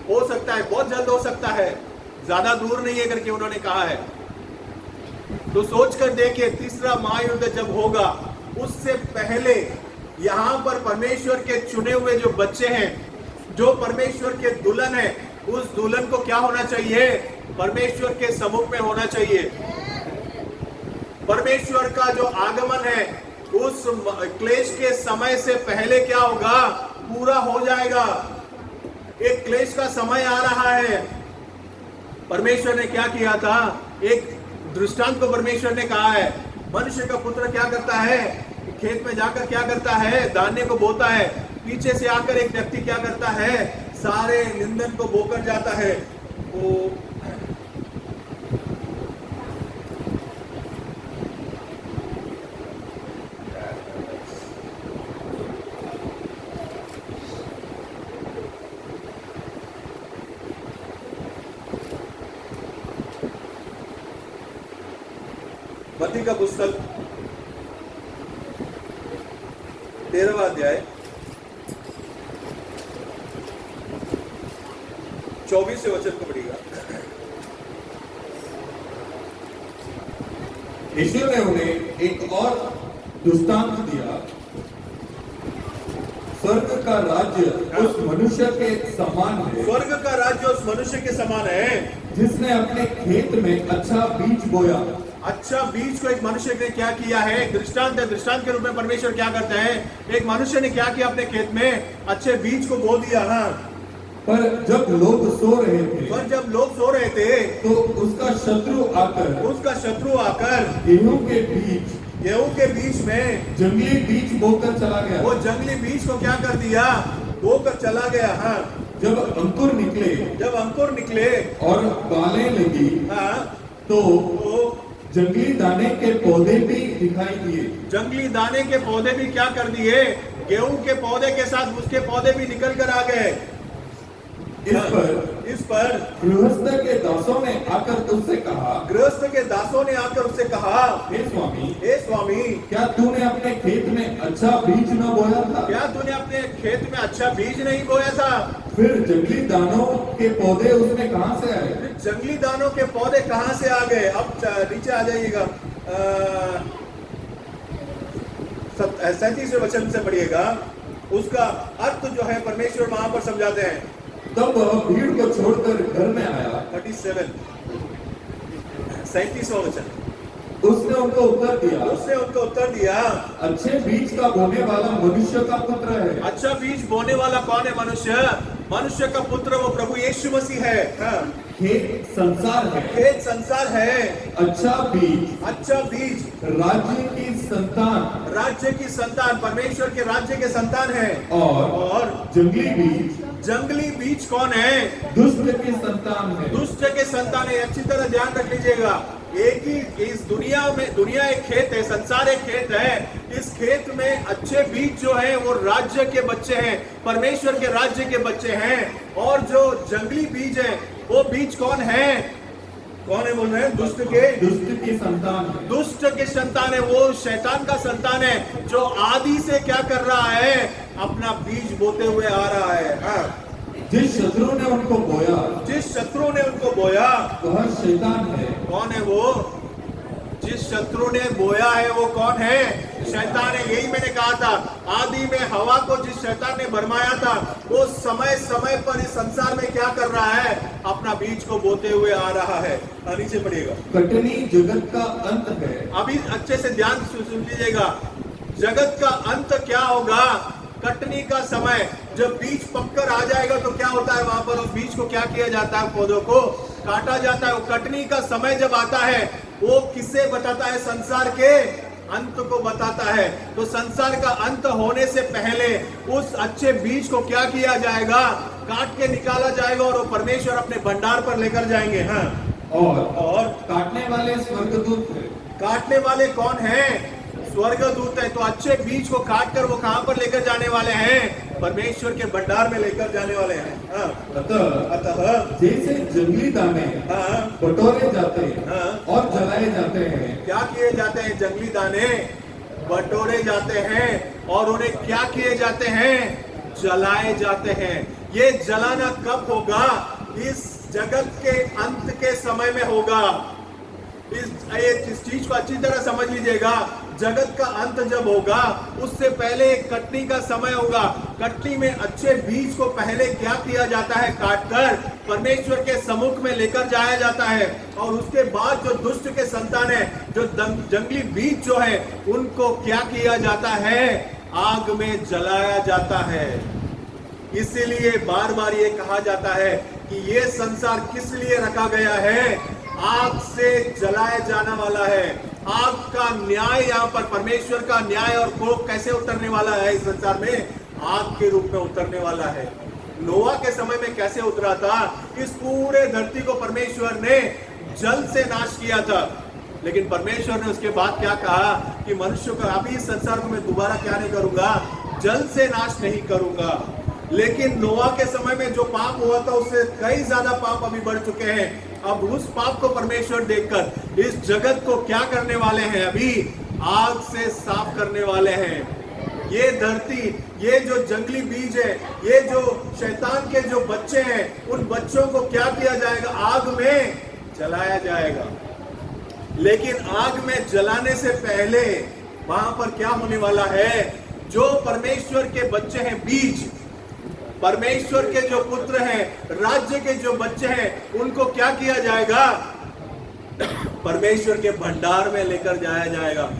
हो सकता है, बहुत जल्द हो सकता है, ज्यादा दूर नहीं है करके उन्होंने कहा है। तो सोचकर देखिए, तीसरा महायुद्ध जब होगा, उससे पहले यहां पर परमेश्वर के चुने हुए जो बच्चे हैं, जो परमेश्वर के दुल्हन है, उस दुल्हन को क्या होना चाहिए, परमेश्वर के सम्मुख में होना चाहिए। परमेश्वर का जो आगमन है उस क्लेश के समय से पहले क्या होगा, पूरा हो जाएगा। एक क्लेश का समय आ रहा है। परमेश्वर ने क्या किया था, एक दृष्टांत को परमेश्वर ने कहा है, मनुष्य का पुत्र क्या करता है, खेत में जाकर क्या करता है, दाने को बोता है, पीछे से आकर एक व्यक्ति क्या करता है, सारे निंदन को बोकर जाता है। वो मत्ती का पुस्तक 13वां अध्याय 24 वचन को पढ़िएगा। ईश्वर ने उन्हें एक और दृष्टांत दिया, स्वर्ग का राज्य उस मनुष्य के समान है, स्वर्ग का राज्य उस मनुष्य के समान है जिसने अपने खेत में अच्छा बीज बोया। अच्छा बीज को एक मनुष्य ने क्या किया है, एक दृष्टांत है। दृष्टांत के रूप में परमेश्वर क्या करते हैं, एक मनुष्य ने क्या किया, अपने खेत में अच्छे बीज को बो दिया। हाँ, पर जब लोग सो रहे थे, पर जब लोग सो रहे थे, तो उसका शत्रु आकर गेहूं के बीच में जंगली बीज बोकर चला गया। वो जंगली बीज को क्या कर दिया, बोकर चला गया। हाँ, जब अंकुर निकले और बालें लगी, हाँ, तो जंगली दाने के पौधे भी दिखाई दिए। जंगली दाने के पौधे भी क्या कर दिए, गेहूं के पौधे के साथ उसके पौधे भी निकल कर आ गए। इस पर गृहस्थ के दासों ने आकर उससे कहा, हे स्वामी, क्या तूने अपने खेत में अच्छा बीज न बोया था? क्या तूने अपने खेत में अच्छा बीज नहीं बोया था? फिर जंगली दानों के पौधे उसमें कहां से आए? जंगली दानों के पौधे कहां से आ गए? अब नीचे आ जाइएगा, 37वें वचन से पढ़िएगा। उसका अर्थ जो है परमेश्वर वहां पर समझाते हैं। तब वह भीड़ को छोड़कर घर में आया। 37वां वचन। उसने उनको उत्तर दिया, अच्छे बीज का बोने वाला मनुष्य का पुत्र है। अच्छा बीज बोने वाला कौन है? मनुष्य का पुत्र वो प्रभु यीशु मसीह है। हाँ। खेत संसार है। खेत संसार है। अच्छा बीज राज्य की संतान परमेश्वर के राज्य के संतान है। और जंगली बीज कौन है? दुष्ट के संतान है। दुष्ट के संतान है। अच्छी तरह ध्यान रख लीजिएगा। एक ही इस दुनिया एक खेत है, संसार एक खेत है। इस खेत में अच्छे बीज जो है वो राज्य के बच्चे हैं, परमेश्वर के राज्य के बच्चे हैं। और जो जंगली बीज है वो बीज कौन है? कौन है बोल रहे हैं? दुष्ट की संतान है। वो शैतान का संतान है जो आदि से क्या कर रहा है? अपना बीज बोते हुए आ रहा है। हाँ। जिस शत्रु ने उनको बोया वह शैतान है। कौन है वो? जिस शत्रु ने बोया है वो कौन है? शैतान है। यही मैंने कहा था, आदि में हवा को जिस शैतान ने भरमाया था वो समय समय पर इस संसार में क्या कर रहा है? अपना बीज को बोते हुए आ रहा है। नीचे पढ़िएगा। कटनी जगत का अंत है। अभी अच्छे से ध्यान सुन लीजिएगा। जगत का अंत क्या होगा? कटनी का समय। जब बीज पककर आ जाएगा तो क्या होता है? वहां पर उस बीज को क्या किया जाता है? पौधों को काटा जाता है। वो कटनी का समय जब आता है वो किसे बताता है? संसार के अंत को बताता है। तो संसार का अंत होने से पहले उस अच्छे बीज को क्या किया जाएगा? काट के निकाला जाएगा और वो परमेश्वर अपने भंडार पर लेकर जाएंगे। हाँ। और काटने वाले स्वर्गदूत है। काटने वाले कौन है? स्वर्गदूत है। तो अच्छे बीज को काट कर वो कहां पर लेकर जाने वाले हैं? परमेश्वर के भंडार में लेकर जाने वाले हैं। हाँ। अतः जैसे जंगली दाने बटोरे जाते हैं और जलाए जाते हैं। क्या किए जाते हैं? जंगली दाने बटोरे जाते हैं और उन्हें क्या किए जाते हैं? जलाए जाते हैं। ये जलाना कब होगा? इस जगत के अंत के समय में होगा। इस चीज को अच्छी तरह समझ लीजिएगा। जगत का अंत जब होगा उससे पहले कटनी का समय होगा। कटनी में अच्छे बीज को पहले क्या किया जाता है? काटकर परमेश्वर के सम्मुख में लेकर जाया जाता है। और उसके बाद जो दुष्ट के संतान है, जो जंगली बीज जो है, उनको क्या किया जाता है? आग में जलाया जाता है। इसीलिए बार बार ये कहा जाता है कि ये संसार किस लिए रखा गया है? आग से जलाया जाने वाला है। आग का न्याय, यहाँ पर परमेश्वर का न्याय और कोप कैसे उतरने वाला है? इस संसार में आग के रूप में उतरने वाला है। नोआ के समय में कैसे उतरा था? इस पूरे धरती को परमेश्वर ने जल से नाश किया था। लेकिन परमेश्वर ने उसके बाद क्या कहा कि मनुष्य को अभी इस संसार को मैं दोबारा क्या नहीं करूंगा? जल से नाश नहीं करूंगा। लेकिन नोआ के समय में जो पाप हुआ था उससे कई ज्यादा पाप अभी बढ़ चुके हैं। अब उस पाप को परमेश्वर देखकर इस जगत को क्या करने वाले हैं? अभी आग से साफ करने वाले हैं। ये धरती, ये जो जंगली बीज है, ये जो शैतान के जो बच्चे हैं, उन बच्चों को क्या किया जाएगा? आग में जलाया जाएगा। लेकिन आग में जलाने से पहले वहां पर क्या होने वाला है? जो परमेश्वर के बच्चे हैं, बीज, परमेश्वर के जो पुत्र हैं, राज्य के जो बच्चे हैं, उनको क्या किया जाएगा? परमेश्वर के भंडार में लेकर जाया जाएगा।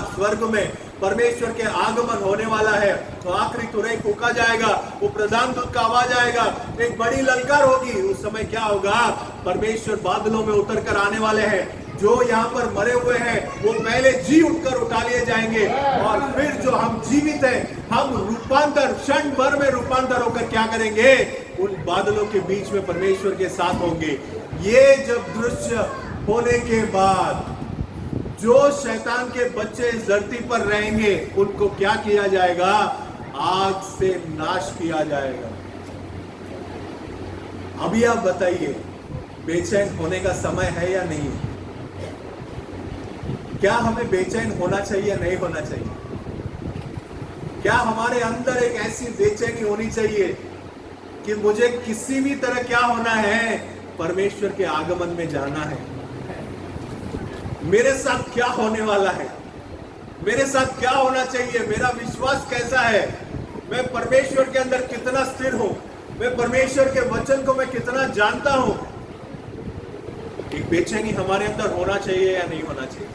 स्वर्ग में परमेश्वर के आगमन होने वाला है। तो आखिरी तुरई फूका जाएगा, वो प्रधान दूत का आवाज आएगा, एक बड़ी ललकार होगी। उस समय क्या होगा? परमेश्वर बादलों में उतर कर आने वाले हैं। जो यहाँ पर मरे हुए हैं वो पहले जी उठकर उठा लिए जाएंगे और फिर जो हम जीवित हैं, हम रूपांतर, क्षण भर में रूपांतर होकर क्या करेंगे? उन बादलों के बीच में परमेश्वर के साथ होंगे। ये जब दृश्य होने के बाद जो शैतान के बच्चे इस धरती पर रहेंगे उनको क्या किया जाएगा? आग से नाश किया जाएगा। अभी आप बताइए, बेचैन होने का समय है या नहीं? क्या हमें बेचैन होना चाहिए या नहीं होना चाहिए? क्या हमारे अंदर एक ऐसी बेचैनी होनी चाहिए कि मुझे किसी भी तरह क्या होना है? परमेश्वर के आगमन में जाना है। मेरे साथ क्या होने वाला है, मेरे साथ क्या होना चाहिए, मेरा विश्वास कैसा है, मैं परमेश्वर के अंदर कितना स्थिर हूं, मैं परमेश्वर के वचन को मैं कितना जानता हूं। एक बेचैनी हमारे अंदर होना चाहिए या नहीं होना चाहिए।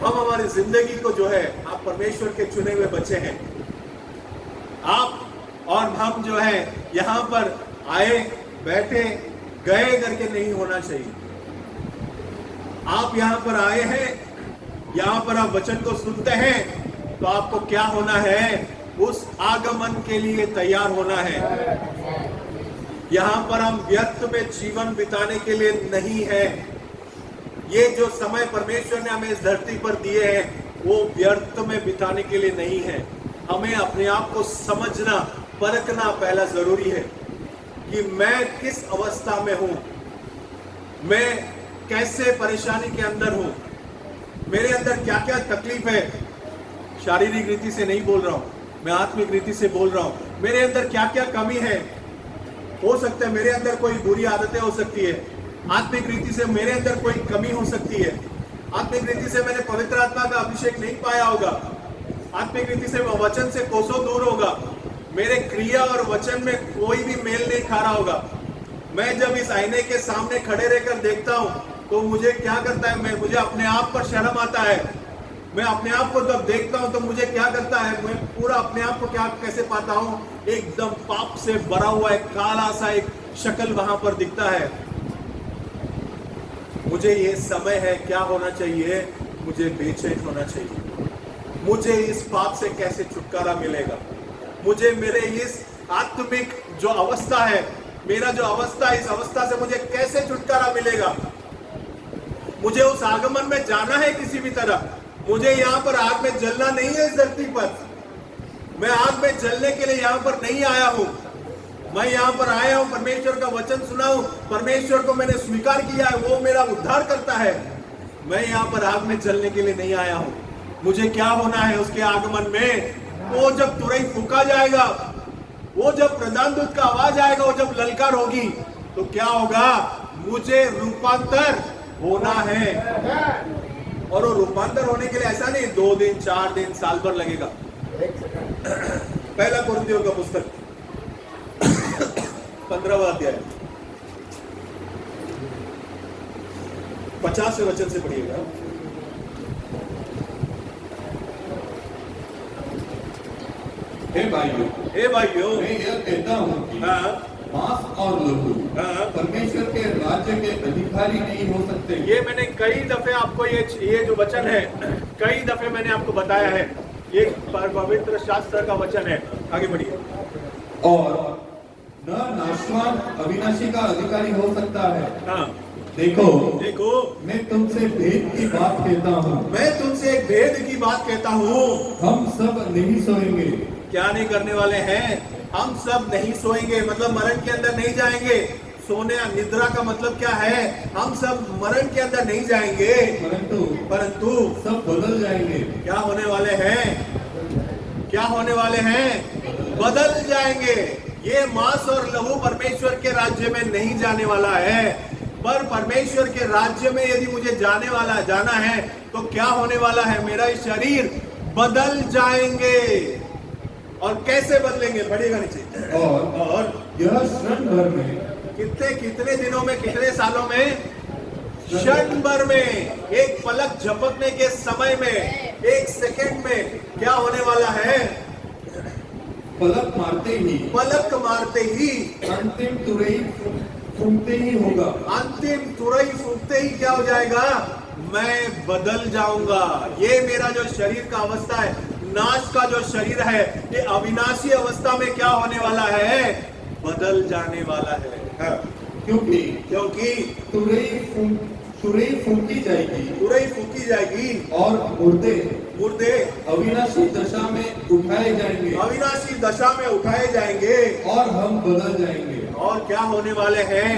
हम हमारी जिंदगी को जो है, आप परमेश्वर के चुने हुए बच्चे हैं, आप और हम जो है यहां पर आए बैठे गए करके नहीं होना चाहिए। आप यहां पर आए हैं, यहां पर आप वचन को सुनते हैं, तो आपको क्या होना है, उस आगमन के लिए तैयार होना है। यहां पर हम व्यर्थ में जीवन बिताने के लिए नहीं है। ये जो समय परमेश्वर ने हमें इस धरती पर दिए हैं, वो व्यर्थ में बिताने के लिए नहीं है। हमें अपने आप को समझना, परखना पहला जरूरी है कि मैं किस अवस्था में हूं, मैं कैसे परेशानी के अंदर हूं, मेरे अंदर क्या क्या तकलीफ है। शारीरिक रीति से नहीं बोल रहा हूं, मैं आत्मिक रीति से बोल रहा हूं। मेरे अंदर क्या क्या कमी है, हो सकता है मेरे अंदर कोई बुरी आदतें हो सकती है, आत्मिक रीति से मेरे अंदर कोई कमी हो सकती है, आत्मिक रीति से मैंने पवित्र आत्मा का अभिषेक नहीं पाया होगा, आत्मिक रीति से मैं वचन से कोसों दूर होगा, मेरे क्रिया और वचन में कोई भी मेल नहीं खा रहा होगा। मैं जब इस आईने के सामने खड़े रहकर देखता हूं तो मुझे क्या करता है, मुझे अपने आप पर शर्म आता है। मैं अपने आप को जब देखता हूं तो मुझे क्या करता है, मैं पूरा अपने आप को क्या कैसे पाता हूं, एकदम पाप से भरा हुआ एक काला सा एक शक्ल वहां पर दिखता है। मुझे ये समय है, क्या होना चाहिए, मुझे बेचैन होना चाहिए। मुझे इस पाप से कैसे छुटकारा मिलेगा, मुझे मेरे इस आत्मिक जो अवस्था है, मेरा जो अवस्था, इस अवस्था से मुझे कैसे छुटकारा मिलेगा। मुझे उस आगमन में जाना है किसी भी तरह। मुझे यहाँ पर आग में जलना नहीं है इस धरती पर। मैं आग में जलने के लिए यहाँ पर नहीं आया हूँ। मैं यहाँ पर आया हूँ, परमेश्वर का वचन सुना हूँ, परमेश्वर को मैंने स्वीकार किया है, वो मेरा उद्धार करता है। मैं यहाँ पर आग में जलने के लिए नहीं आया हूँ। मुझे क्या होना है उसके आगमन में, वो जब तुरई फूका जाएगा, वो जब प्रधान दूत का आवाज आएगा, वो जब ललकार होगी, तो क्या होगा, मुझे रूपांतर होना है। और वो रूपांतर होने के लिए ऐसा नहीं 2 दिन 4 दिन साल भर लगेगा। पहला कुरिन्थियों का पुस्तक 15वां अध्याय 50 वचन से पढ़िएगा। हे भाइयों, मैं यह कहता हूँ कि मांस और लहू परमेश्वर के राज्य के अधिकारी नहीं हो सकते। ये मैंने कई दफे आपको ये जो वचन है, कई दफे मैंने आपको बताया है। ये पवित्र शास्त्र का वचन है। आगे बढ़िए। और न नाशवान अविनाशी का अधिकारी हो सकता है। देखो मैं तुमसे भेद की बात कहता हूँ। मैं तुमसे एक भेद की बात कहता हूँ। हम सब नहीं सोएंगे। क्या नहीं करने वाले हैं? हम सब नहीं सोएंगे, मतलब मरण के अंदर नहीं जाएंगे। सोने निद्रा का मतलब क्या है? हम सब मरण के अंदर नहीं जाएंगे, परंतु सब बदल जाएंगे। क्या होने वाले हैं? क्या होने वाले हैं? बदल जाएंगे। ये मांस और लहू परमेश्वर के राज्य में नहीं जाने वाला है, पर परमेश्वर के राज्य में यदि मुझे जाना है तो क्या होने वाला है? मेरा शरीर बदल जाएंगे। और कैसे बदलेंगे? बढ़ेगा नीचे। और यह क्षण भर में, कितने दिनों में, कितने सालों में? क्षण भर में, एक पलक झपकने के समय में, एक सेकंड में क्या होने वाला है? पलक मारते ही अंतिम तुरई फूंकते ही होगा। अंतिम तुरई फूंकते ही क्या हो जाएगा? मैं बदल जाऊंगा। ये मेरा जो शरीर का अवस्था है, नाश का जो शरीर है, ये अविनाशी अवस्था में क्या होने वाला है? बदल जाने वाला है। क्योंकि तुरई फूंकी जाएगी और मुर्दे अविनाशी दशा में उठाए जाएंगे। और हम बदल जाएंगे। और क्या होने वाले हैं?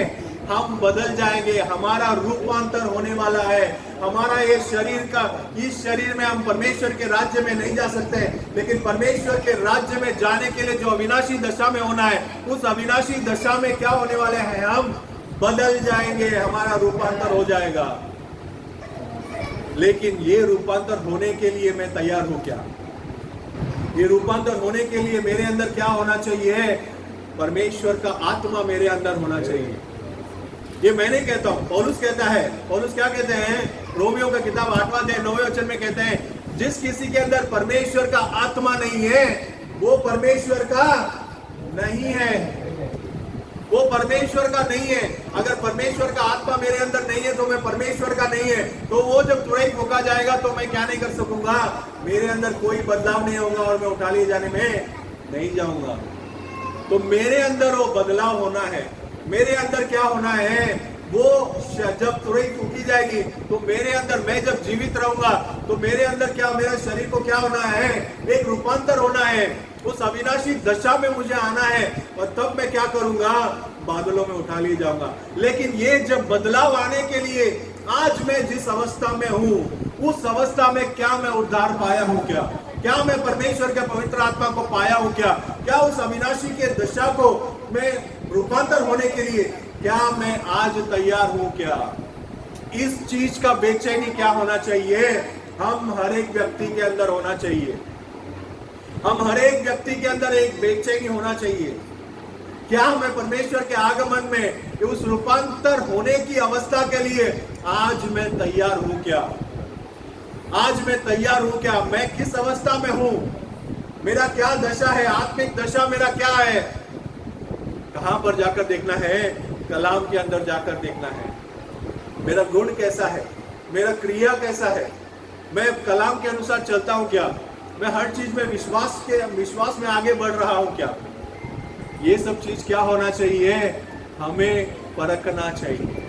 हम बदल जाएंगे, हमारा रूपांतर होने वाला है। हमारा ये शरीर का, इस शरीर में हम परमेश्वर के राज्य में नहीं जा सकते, लेकिन परमेश्वर के राज्य में जाने के लिए जो अविनाशी दशा में होना है, उस अविनाशी दशा में क्या होने वाले हैं, हम बदल जाएंगे, हमारा रूपांतर हो जाएगा। लेकिन ये रूपांतर होने के लिए मैं तैयार हूं क्या? ये रूपांतर होने के लिए मेरे अंदर क्या होना चाहिए? परमेश्वर का आत्मा मेरे अंदर होना चाहिए। ये मैं नहीं कहता हूं, पौलुस कहता है। पौलुस क्या कहते हैं? रोमियो का किताब 8वां अध्याय 9वें वचन में कहते हैं, जिस किसी के अंदर परमेश्वर का आत्मा नहीं है, वो परमेश्वर का नहीं है, वो परमेश्वर का नहीं है। अगर परमेश्वर का आत्मा मेरे अंदर नहीं है तो मैं परमेश्वर का नहीं है। तो वो जब तुरंत फूका जाएगा तो मैं क्या नहीं कर सकूंगा? मेरे अंदर कोई बदलाव नहीं होगा और मैं उठा लिए जाने में नहीं जाऊंगा। तो मेरे अंदर वो बदलाव होना है। मेरे अंदर क्या होना है? वो जब तुरंत फूकी जाएगी तो मेरे अंदर, मैं जब जीवित रहूंगा तो मेरे अंदर क्या, मेरे शरीर को क्या होना है? एक रूपांतर होना है। उस अविनाशी दशा में मुझे आना है और तब मैं क्या करूंगा? बादलों में उठा लिए जाऊंगा। लेकिन ये जब बदलाव आने के लिए आज मैं जिस अवस्था में हूं, उस अवस्था में क्या मैं उद्धार पाया हूं क्या? क्या मैं परमेश्वर के पवित्र आत्मा को पाया हूं क्या? क्या उस अविनाशी के दशा को मैं रूपांतर होने के लिए क्या मैं आज तैयार हूं क्या? इस चीज का बेचैनी क्या होना चाहिए? हम हर एक व्यक्ति के अंदर होना चाहिए। हम हर एक व्यक्ति के अंदर एक बेचैनी होना चाहिए। क्या मैं परमेश्वर के आगमन में उस रूपांतर होने की अवस्था के लिए आज मैं तैयार हूं क्या? आज मैं तैयार हूं क्या? मैं किस अवस्था में हूं? मेरा क्या दशा है? आत्मिक दशा मेरा क्या है? कहां पर जाकर देखना है? कलाम के अंदर जाकर देखना है। मेरा गुण कैसा है? मेरा क्रिया कैसा है? मैं कलाम के अनुसार चलता हूं क्या? मैं हर चीज में विश्वास में आगे बढ़ रहा हूं क्या? ये सब चीज क्या होना चाहिए? हमें परखना चाहिए।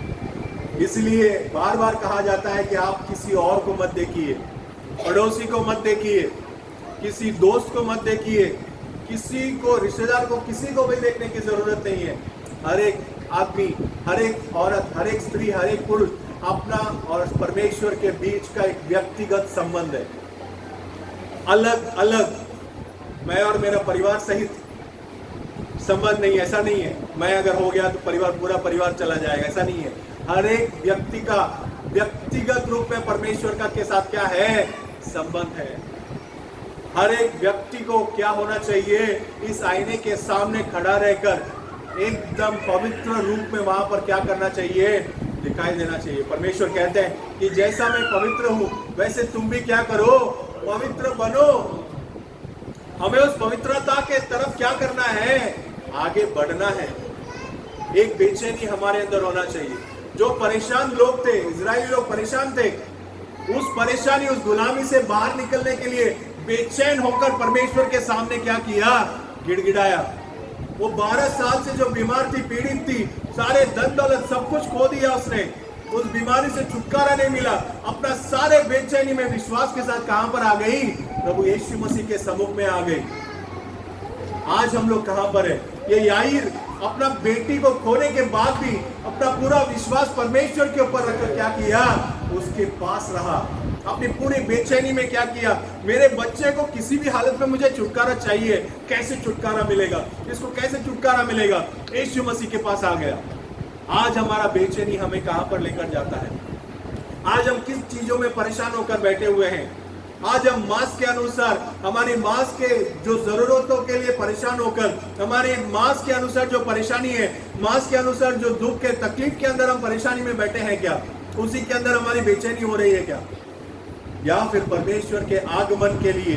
इसलिए बार बार कहा जाता है कि आप किसी और को मत देखिए, पड़ोसी को मत देखिए, किसी दोस्त को मत देखिए, किसी को, रिश्तेदार को, किसी को भी देखने की जरूरत नहीं है। हर एक आदमी, हर एक औरत, हर एक स्त्री, हर एक पुरुष अपना और परमेश्वर के बीच का एक व्यक्तिगत संबंध है। अलग अलग मैं और मेरा परिवार सहित संबंध नहीं, ऐसा नहीं है मैं अगर हो गया तो परिवार, पूरा परिवार चला जाएगा, ऐसा नहीं है। हर एक व्यक्ति का व्यक्तिगत रूप में परमेश्वर का के साथ क्या है? संबंध है। हर एक व्यक्ति को क्या होना चाहिए? इस आईने के सामने खड़ा रहकर एकदम पवित्र रूप में वहां पर क्या करना चाहिए? दिखाई देना चाहिए। परमेश्वर कहते हैं कि जैसा मैं पवित्र हूं वैसे तुम भी क्या करो? पवित्र बनो। हमें उस पवित्रता के तरफ क्या करना है? आगे बढ़ना है। एक बेचैनी हमारे अंदर होना चाहिए। जो परेशान लोग थे, इजरायली लोग परेशान थे, उस परेशानी, उस गुलामी से बाहर निकलने के लिए बेचैन होकर परमेश्वर के सामने क्या किया? गिड़गिड़ाया। वो 12 साल से जो बीमार थी, पीड़ित थी, सारे धन दौलत सब कुछ खो दिया उसने, उस बीमारी से छुटकारा नहीं मिला। अपना सारे बेचैनी में विश्वास के साथ कहां पर आ गई? प्रभु यीशु मसीह के सम्मुख में आ गई। आज हम लोग कहां पर है? ये याईर अपना बेटी को खोने के बाद भी अपना पूरा विश्वास परमेश्वर के ऊपर रखकर क्या किया? उसके पास रहा। अपनी पूरी बेचैनी में क्या किया? मेरे बच्चे को किसी भी हालत में मुझे छुटकारा चाहिए। कैसे छुटकारा मिलेगा? इसको कैसे छुटकारा मिलेगा? यीशु मसीह के पास आ गया। आज हमारा बेचैनी हमें कहां पर लेकर जाता है? आज हम किस चीजों में परेशान होकर बैठे हुए हैं? आज हम मांस के अनुसार, हमारी मांस के जो जरूरतों के लिए परेशान होकर, हमारी मांस के अनुसार जो परेशानी है, मांस के अनुसार जो दुख के, तकलीफ के अंदर हम परेशानी में बैठे हैं क्या? उसी के अंदर हमारी बेचैनी हो रही है क्या? या फिर परमेश्वर के आगमन के लिए,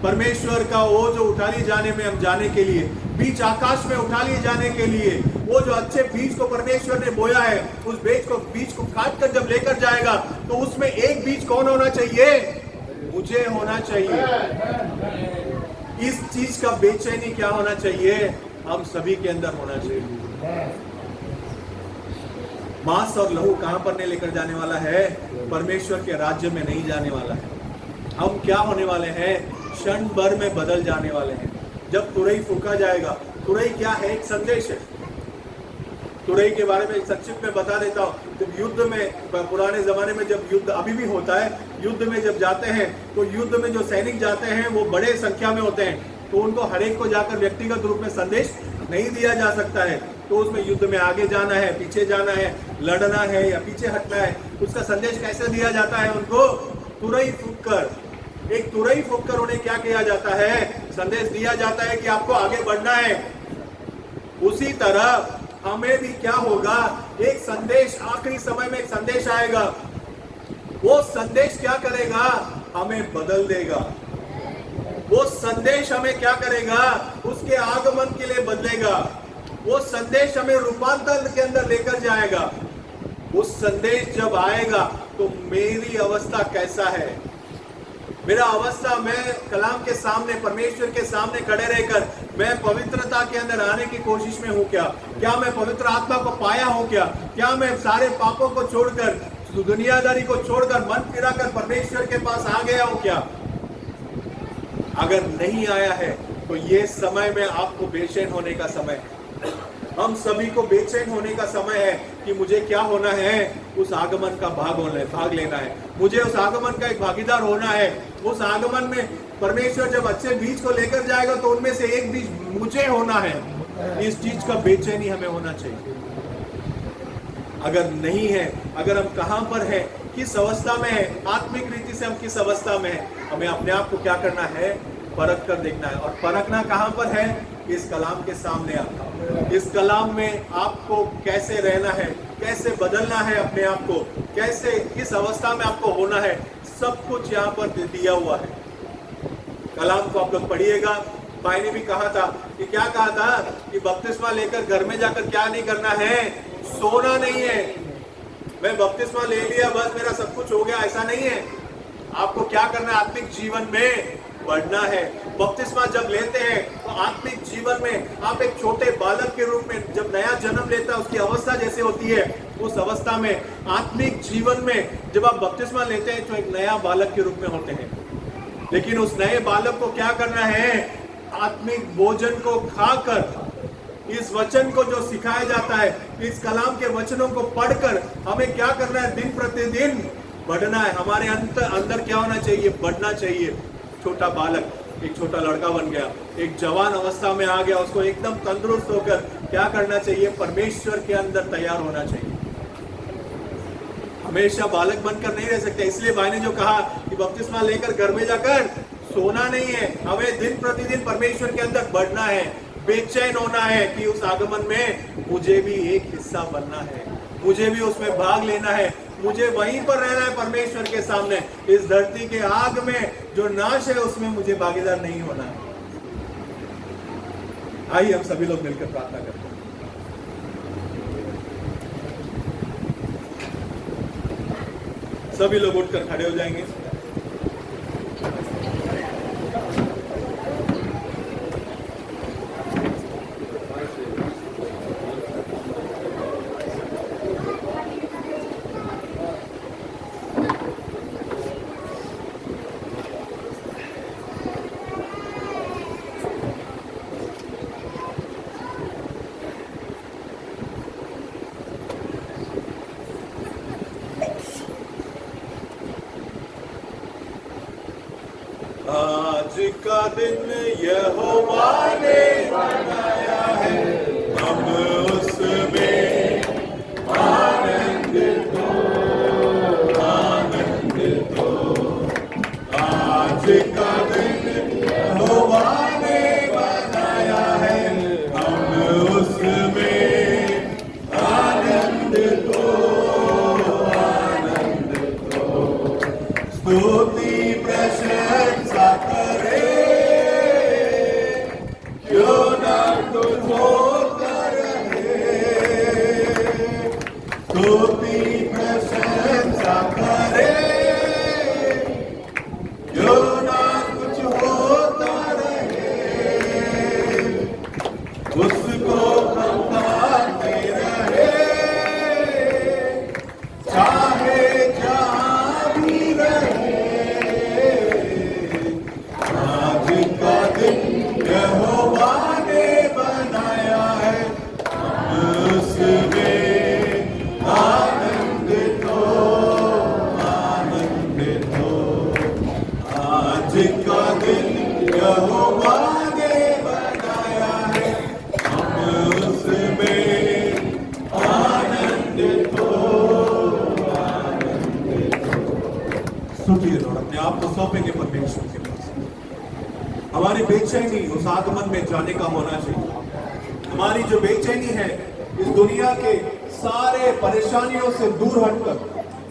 परमेश्वर का वो जो उठा लिए जाने में हम जाने के लिए, बीच आकाश में उठा लिए जाने के लिए, वो जो अच्छे बीज को परमेश्वर ने बोया है, उस बीज को काट कर जब लेकर जाएगा तो उसमें एक बीज कौन होना चाहिए? मुझे होना चाहिए। इस चीज का बेचैनी क्या होना चाहिए? हम सभी के अंदर होना चाहिए। मांस और लहू कहां पर नहीं लेकर जाने वाला है? परमेश्वर के राज्य में नहीं जाने वाला है। हम क्या होने वाले हैं? क्षण भर में बदल जाने वाले हैं। जब तुरई फूका जाएगा, तुरई क्या है? एक संदेश है। तुरई के बारे में संक्षिप्त में बता देता हूँ। जब युद्ध में, पुराने जमाने में जब युद्ध अभी भी होता है, युद्ध में जब जाते हैं तो युद्ध में जो सैनिक जाते हैं वो बड़े संख्या में होते हैं, तो उनको हर एक को जाकर व्यक्तिगत रूप में संदेश नहीं दिया जा सकता है। तो उसमें युद्ध में आगे जाना है, पीछे जाना है, लड़ना है या पीछे हटना है, उसका संदेश कैसे दिया जाता है? उनको तुरई फूंककर, एक तुरई फूंककर उन्हें क्या किया जाता है? संदेश दिया जाता है कि आपको आगे बढ़ना है। उसी तरह हमें भी क्या होगा? एक संदेश, आखिरी समय में एक संदेश आएगा। वो संदेश क्या करेगा? हमें बदल देगा। वो संदेश हमें क्या करेगा? उसके आगमन के लिए बदलेगा। वो संदेश हमें रूपांतर के अंदर लेकर जाएगा। उस संदेश जब आएगा तो मेरी अवस्था कैसा है? मेरा अवस्था, मैं कलाम के सामने, परमेश्वर के सामने खड़े रहकर मैं पवित्रता के अंदर आने की कोशिश में हूं क्या? क्या मैं पवित्र आत्मा को पाया हूं क्या? क्या मैं सारे पापों को छोड़कर, दुनियादारी को छोड़कर, मन फिराकर परमेश्वर के पास आ गया हूं क्या? अगर नहीं आया है तो ये समय में आपको बेचैन होने का समय है। हम सभी को बेचैन होने का समय है कि मुझे क्या होना है? उस आगमन का भाग लेना है। मुझे उस आगमन का एक भागीदार होना है। उस आगमन में परमेश्वर जब अच्छे बीज को लेकर जाएगा तो उनमें से एक बीज मुझे होना है। इस चीज का बेचैनी हमें होना चाहिए। अगर नहीं है, अगर हम कहां पर है, किस अवस्था में है, आत्मिक रीति से हम किस अवस्था में है, हमें अपने आप को क्या करना है? परख कर देखना है। और परखना कहां पर है? इस कलाम के सामने आता। इस कलाम में आपको कैसे रहना है, कैसे बदलना है अपने आप को, कैसे किस अवस्था में आपको होना है, सब कुछ यहाँ पर दिया हुआ है। कलाम को आप लोग पढ़िएगा। भाई ने भी कहा था कि क्या कहा था कि बपतिस्मा लेकर घर में जाकर क्या नहीं करना है? सोना नहीं है। मैं बपतिस्मा ले लिया बस मेरा सब कुछ हो गया, ऐसा नहीं है। आपको क्या करना है? आत्मिक जीवन में बढ़ना है। बपतिस्मा जब लेते हैं तो आत्मिक जीवन में आप एक छोटे बालक के रूप में, जब नया जन्म लेता है उसकी अवस्था जैसे होती है, उस अवस्था में आत्मिक जीवन में जब आप बपतिस्मा लेते हैं तो एक नया बालक के रूप में होते हैं। लेकिन उस नए बालक को क्या करना है? आत्मिक भोजन को खाकर, इस वचन को जो सिखाया जाता है, इस कलाम के वचनों को पढ़कर हमें क्या करना है? दिन प्रतिदिन बढ़ना है। हमारे अंदर क्या होना चाहिए? बढ़ना चाहिए। छोटा बालक एक छोटा लड़का बन गया, एक जवान अवस्था में आ गया, उसको एकदम तंदुरुस्त होकर क्या करना चाहिए? परमेश्वर के अंदर तैयार होना चाहिए। हमेशा बालक बनकर नहीं रह सकते। इसलिए भाई ने जो कहा कि बपतिस्मा लेकर घर में जाकर सोना नहीं है, हमें दिन प्रतिदिन परमेश्वर के अंदर बढ़ना है, बेचैन होना है कि उस आगमन में मुझे भी एक हिस्सा बनना है, मुझे भी उसमें भाग लेना है, मुझे वहीं पर रहना है परमेश्वर के सामने। इस धरती के आग में जो नाश है उसमें मुझे भागीदार नहीं होना है। आइए हम सभी लोग मिलकर प्रार्थना करते हैं। सभी लोग उठकर खड़े हो जाएंगे। आज का दिन यहोवा ने बनाया है, हम उसमें आनंद दो, आनंद दो। आज का दिन यहोवा ने बनाया है, हम उसमें आनंद दो, आनंद दो। स्तुति प्रशंसा करे, क्यों ना तुझो करे। स्तुति प्रशंसा करे, क्यों ना कुछ जिनका दिल यहोवा ने बनाया है, हम उसमें आनंदित हो। स्तुति लॉर्ड, अपने आप को सौंपेंगे परमेश्वर के पास। हमारी बेचैनी उस आगमन में जाने का होना चाहिए। हमारी जो बेचैनी है इस दुनिया के सारे परेशानियों से दूर हटकर,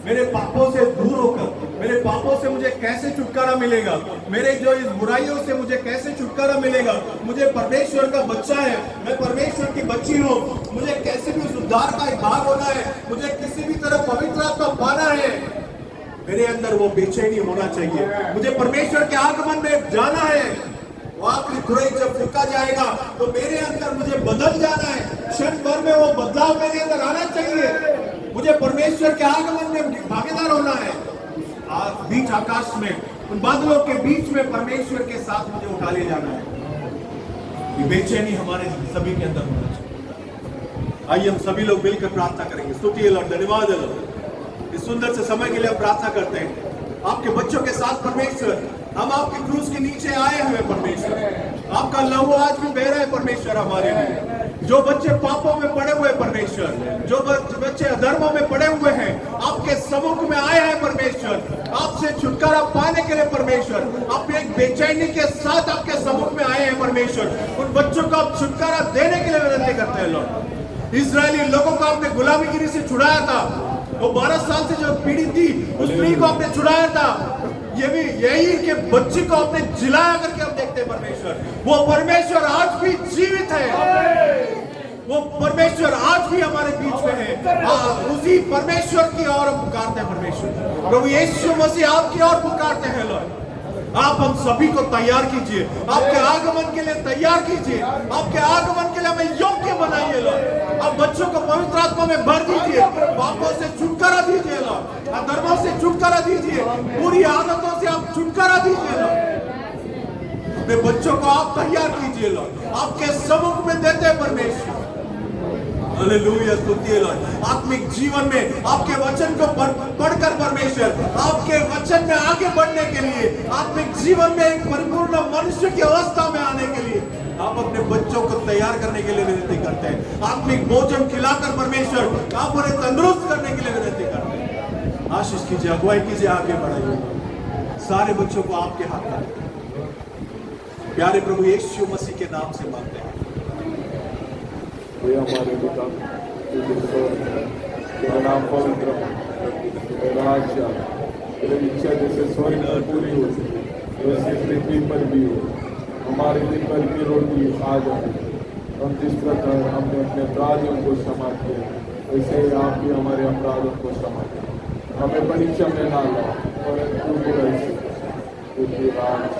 मेरे पापों से दूर होकर, मेरे पापों से मुझे कैसे छुटकारा मिलेगा, मेरे जो इस बुराइयों से मुझे कैसे छुटकारा मिलेगा, मुझे परमेश्वर का बच्चा है, मैं परमेश्वर की बच्ची हूँ, मुझे कैसे भी उस उद्धार का एक भाग होना है, मुझे किसी भी तरह पवित्र आत्मा पाना है, मेरे अंदर वो बेचैनी होना चाहिए। मुझे परमेश्वर के आगमन में जाना है। वो आखिरी तुरई जब फूका जाएगा तो मेरे अंदर मुझे बदल जाना है। क्षण भर में वो बदलाव मेरे अंदर आना चाहिए। मुझे परमेश्वर के आगमन में भागीदार होना है। बीच आकाश में, उन बादलों के बीच में परमेश्वर के साथ मुझे उठा ले जाना है। ये बेचैनी हमारे सभी के अंदर होना चाहिए। आइए हम सभी लोग मिलकर प्रार्थना करेंगे। स्तुति लॉर्ड, धन्यवाद लॉर्ड, इस सुंदर से समय के लिए हम प्रार्थना करते हैं। आपके बच्चों के साथ परमेश्वर, हम आपके क्रूस के नीचे आए हुए परमेश्वर, आपका लहू आज भी बह रहा है परमेश्वर हमारे लिए। जो बच्चे पापों में पड़े हुए परमेश्वर, जो बच्चे अधर्मों में पड़े हुए हैं, आपके सम्मुख में आए हैं परमेश्वर, आपसे छुटकारा पाने के लिए परमेश्वर, आप एक बेचैनी के साथ आपके सम्मुख में आए हैं परमेश्वर। उन बच्चों को आप छुटकारा देने के लिए विनती करते हैं लॉर्ड। इजरायली लोगों को आपने गुलामीगिरी से छुड़ाया था, वो 12 साल से जो पीड़ित थी उस स्त्री को आपने छुड़ाया था। ये भी यही के बच्चे को आपने जिलाया करके हम देखते हैं परमेश्वर। वो परमेश्वर आज भी जीवित है, वो परमेश्वर आज भी हमारे बीच में है। उसी परमेश्वर की ओर हम पुकारते हैं परमेश्वर। प्रभु यीशु मसीह आपकी ओर पुकारते हैं लॉर्ड। आप हम सभी को तैयार कीजिए, आपके आगमन के लिए तैयार कीजिए, आपके आगमन के लिए हमें योग्य बनाइए लॉर्ड। आप बच्चों को पवित्र आत्मा में भर दीजिए, पापों से छुटकारा दीजिए लॉर्ड, अधर्मों से छुटकारा दीजिए, बुरी आदतों से आप छुटकारा दीजिए लॉर्ड। अपने बच्चों को आप तैयार कीजिए लॉर्ड, आपके सम्मुख में देते हैं परमेश्वर। हालेलुया, स्तुति है लॉर्ड। आत्मिक जीवन में आपके वचन को पढ़कर परमेश्वर, आपके वचन में आगे बढ़ने के लिए, आत्मिक जीवन में एक परिपूर्ण मनुष्य की अवस्था में आने के लिए आप अपने बच्चों को तैयार करने के लिए विनती करते हैं। आत्मिक भोजन खिलाकर परमेश्वर आप उन्हें तंदुरुस्त करने के लिए विनती करते हैं। आशीष कीजिए, अगुवाई कीजिए, आगे बढ़ाइए। सारे बच्चों को आपके हाथ में प्यारे प्रभु यीशु मसीह के नाम से मांगते हैं। हे हमारे पिता, तेरा नाम पवित्र हो, तेरा राज्य आए, तेरी इच्छा जैसे स्वर्ग में पूरी हो वैसे पृथ्वी पर भी हो। हमारे दिन भर की रोटी आज आए, हम जिस प्रकार हमने अपने अपराधियों को क्षमा किया वैसे ही आप भी हमारे अपराधों को क्षमा करें। हमें परीक्षा में ना लाओ और बुराई से, क्योंकि राज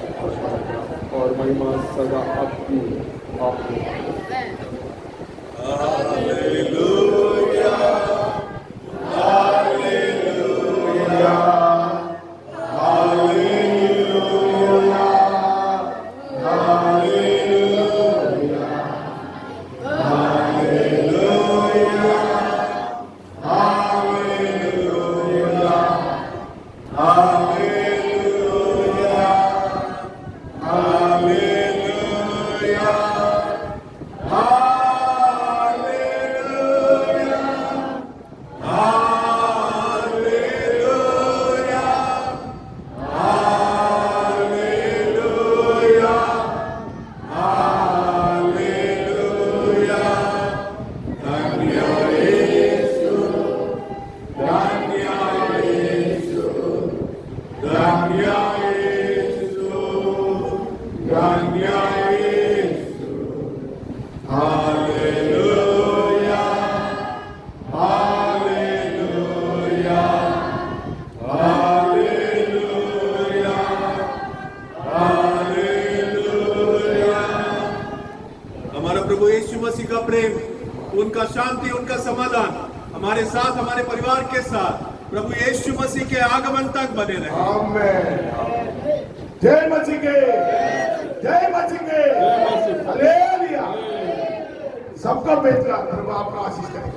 और महिमा सदा आपकी है। Hallelujah, hallelujah, hallelujah, hallelujah, hallelujah, hallelujah, hallelujah, hallelujah. हमारा प्रभु यीशु मसीह का प्रेम, उनका शांति, उनका समाधान हमारे साथ, हमारे परिवार के साथ प्रभु यीशु मसीह के आगमन तक बने रहे। आमेन। जय मसीह के, जय मसीह के, हालेलुया। सबका बेहतर प्रभु आपका आशीष करें।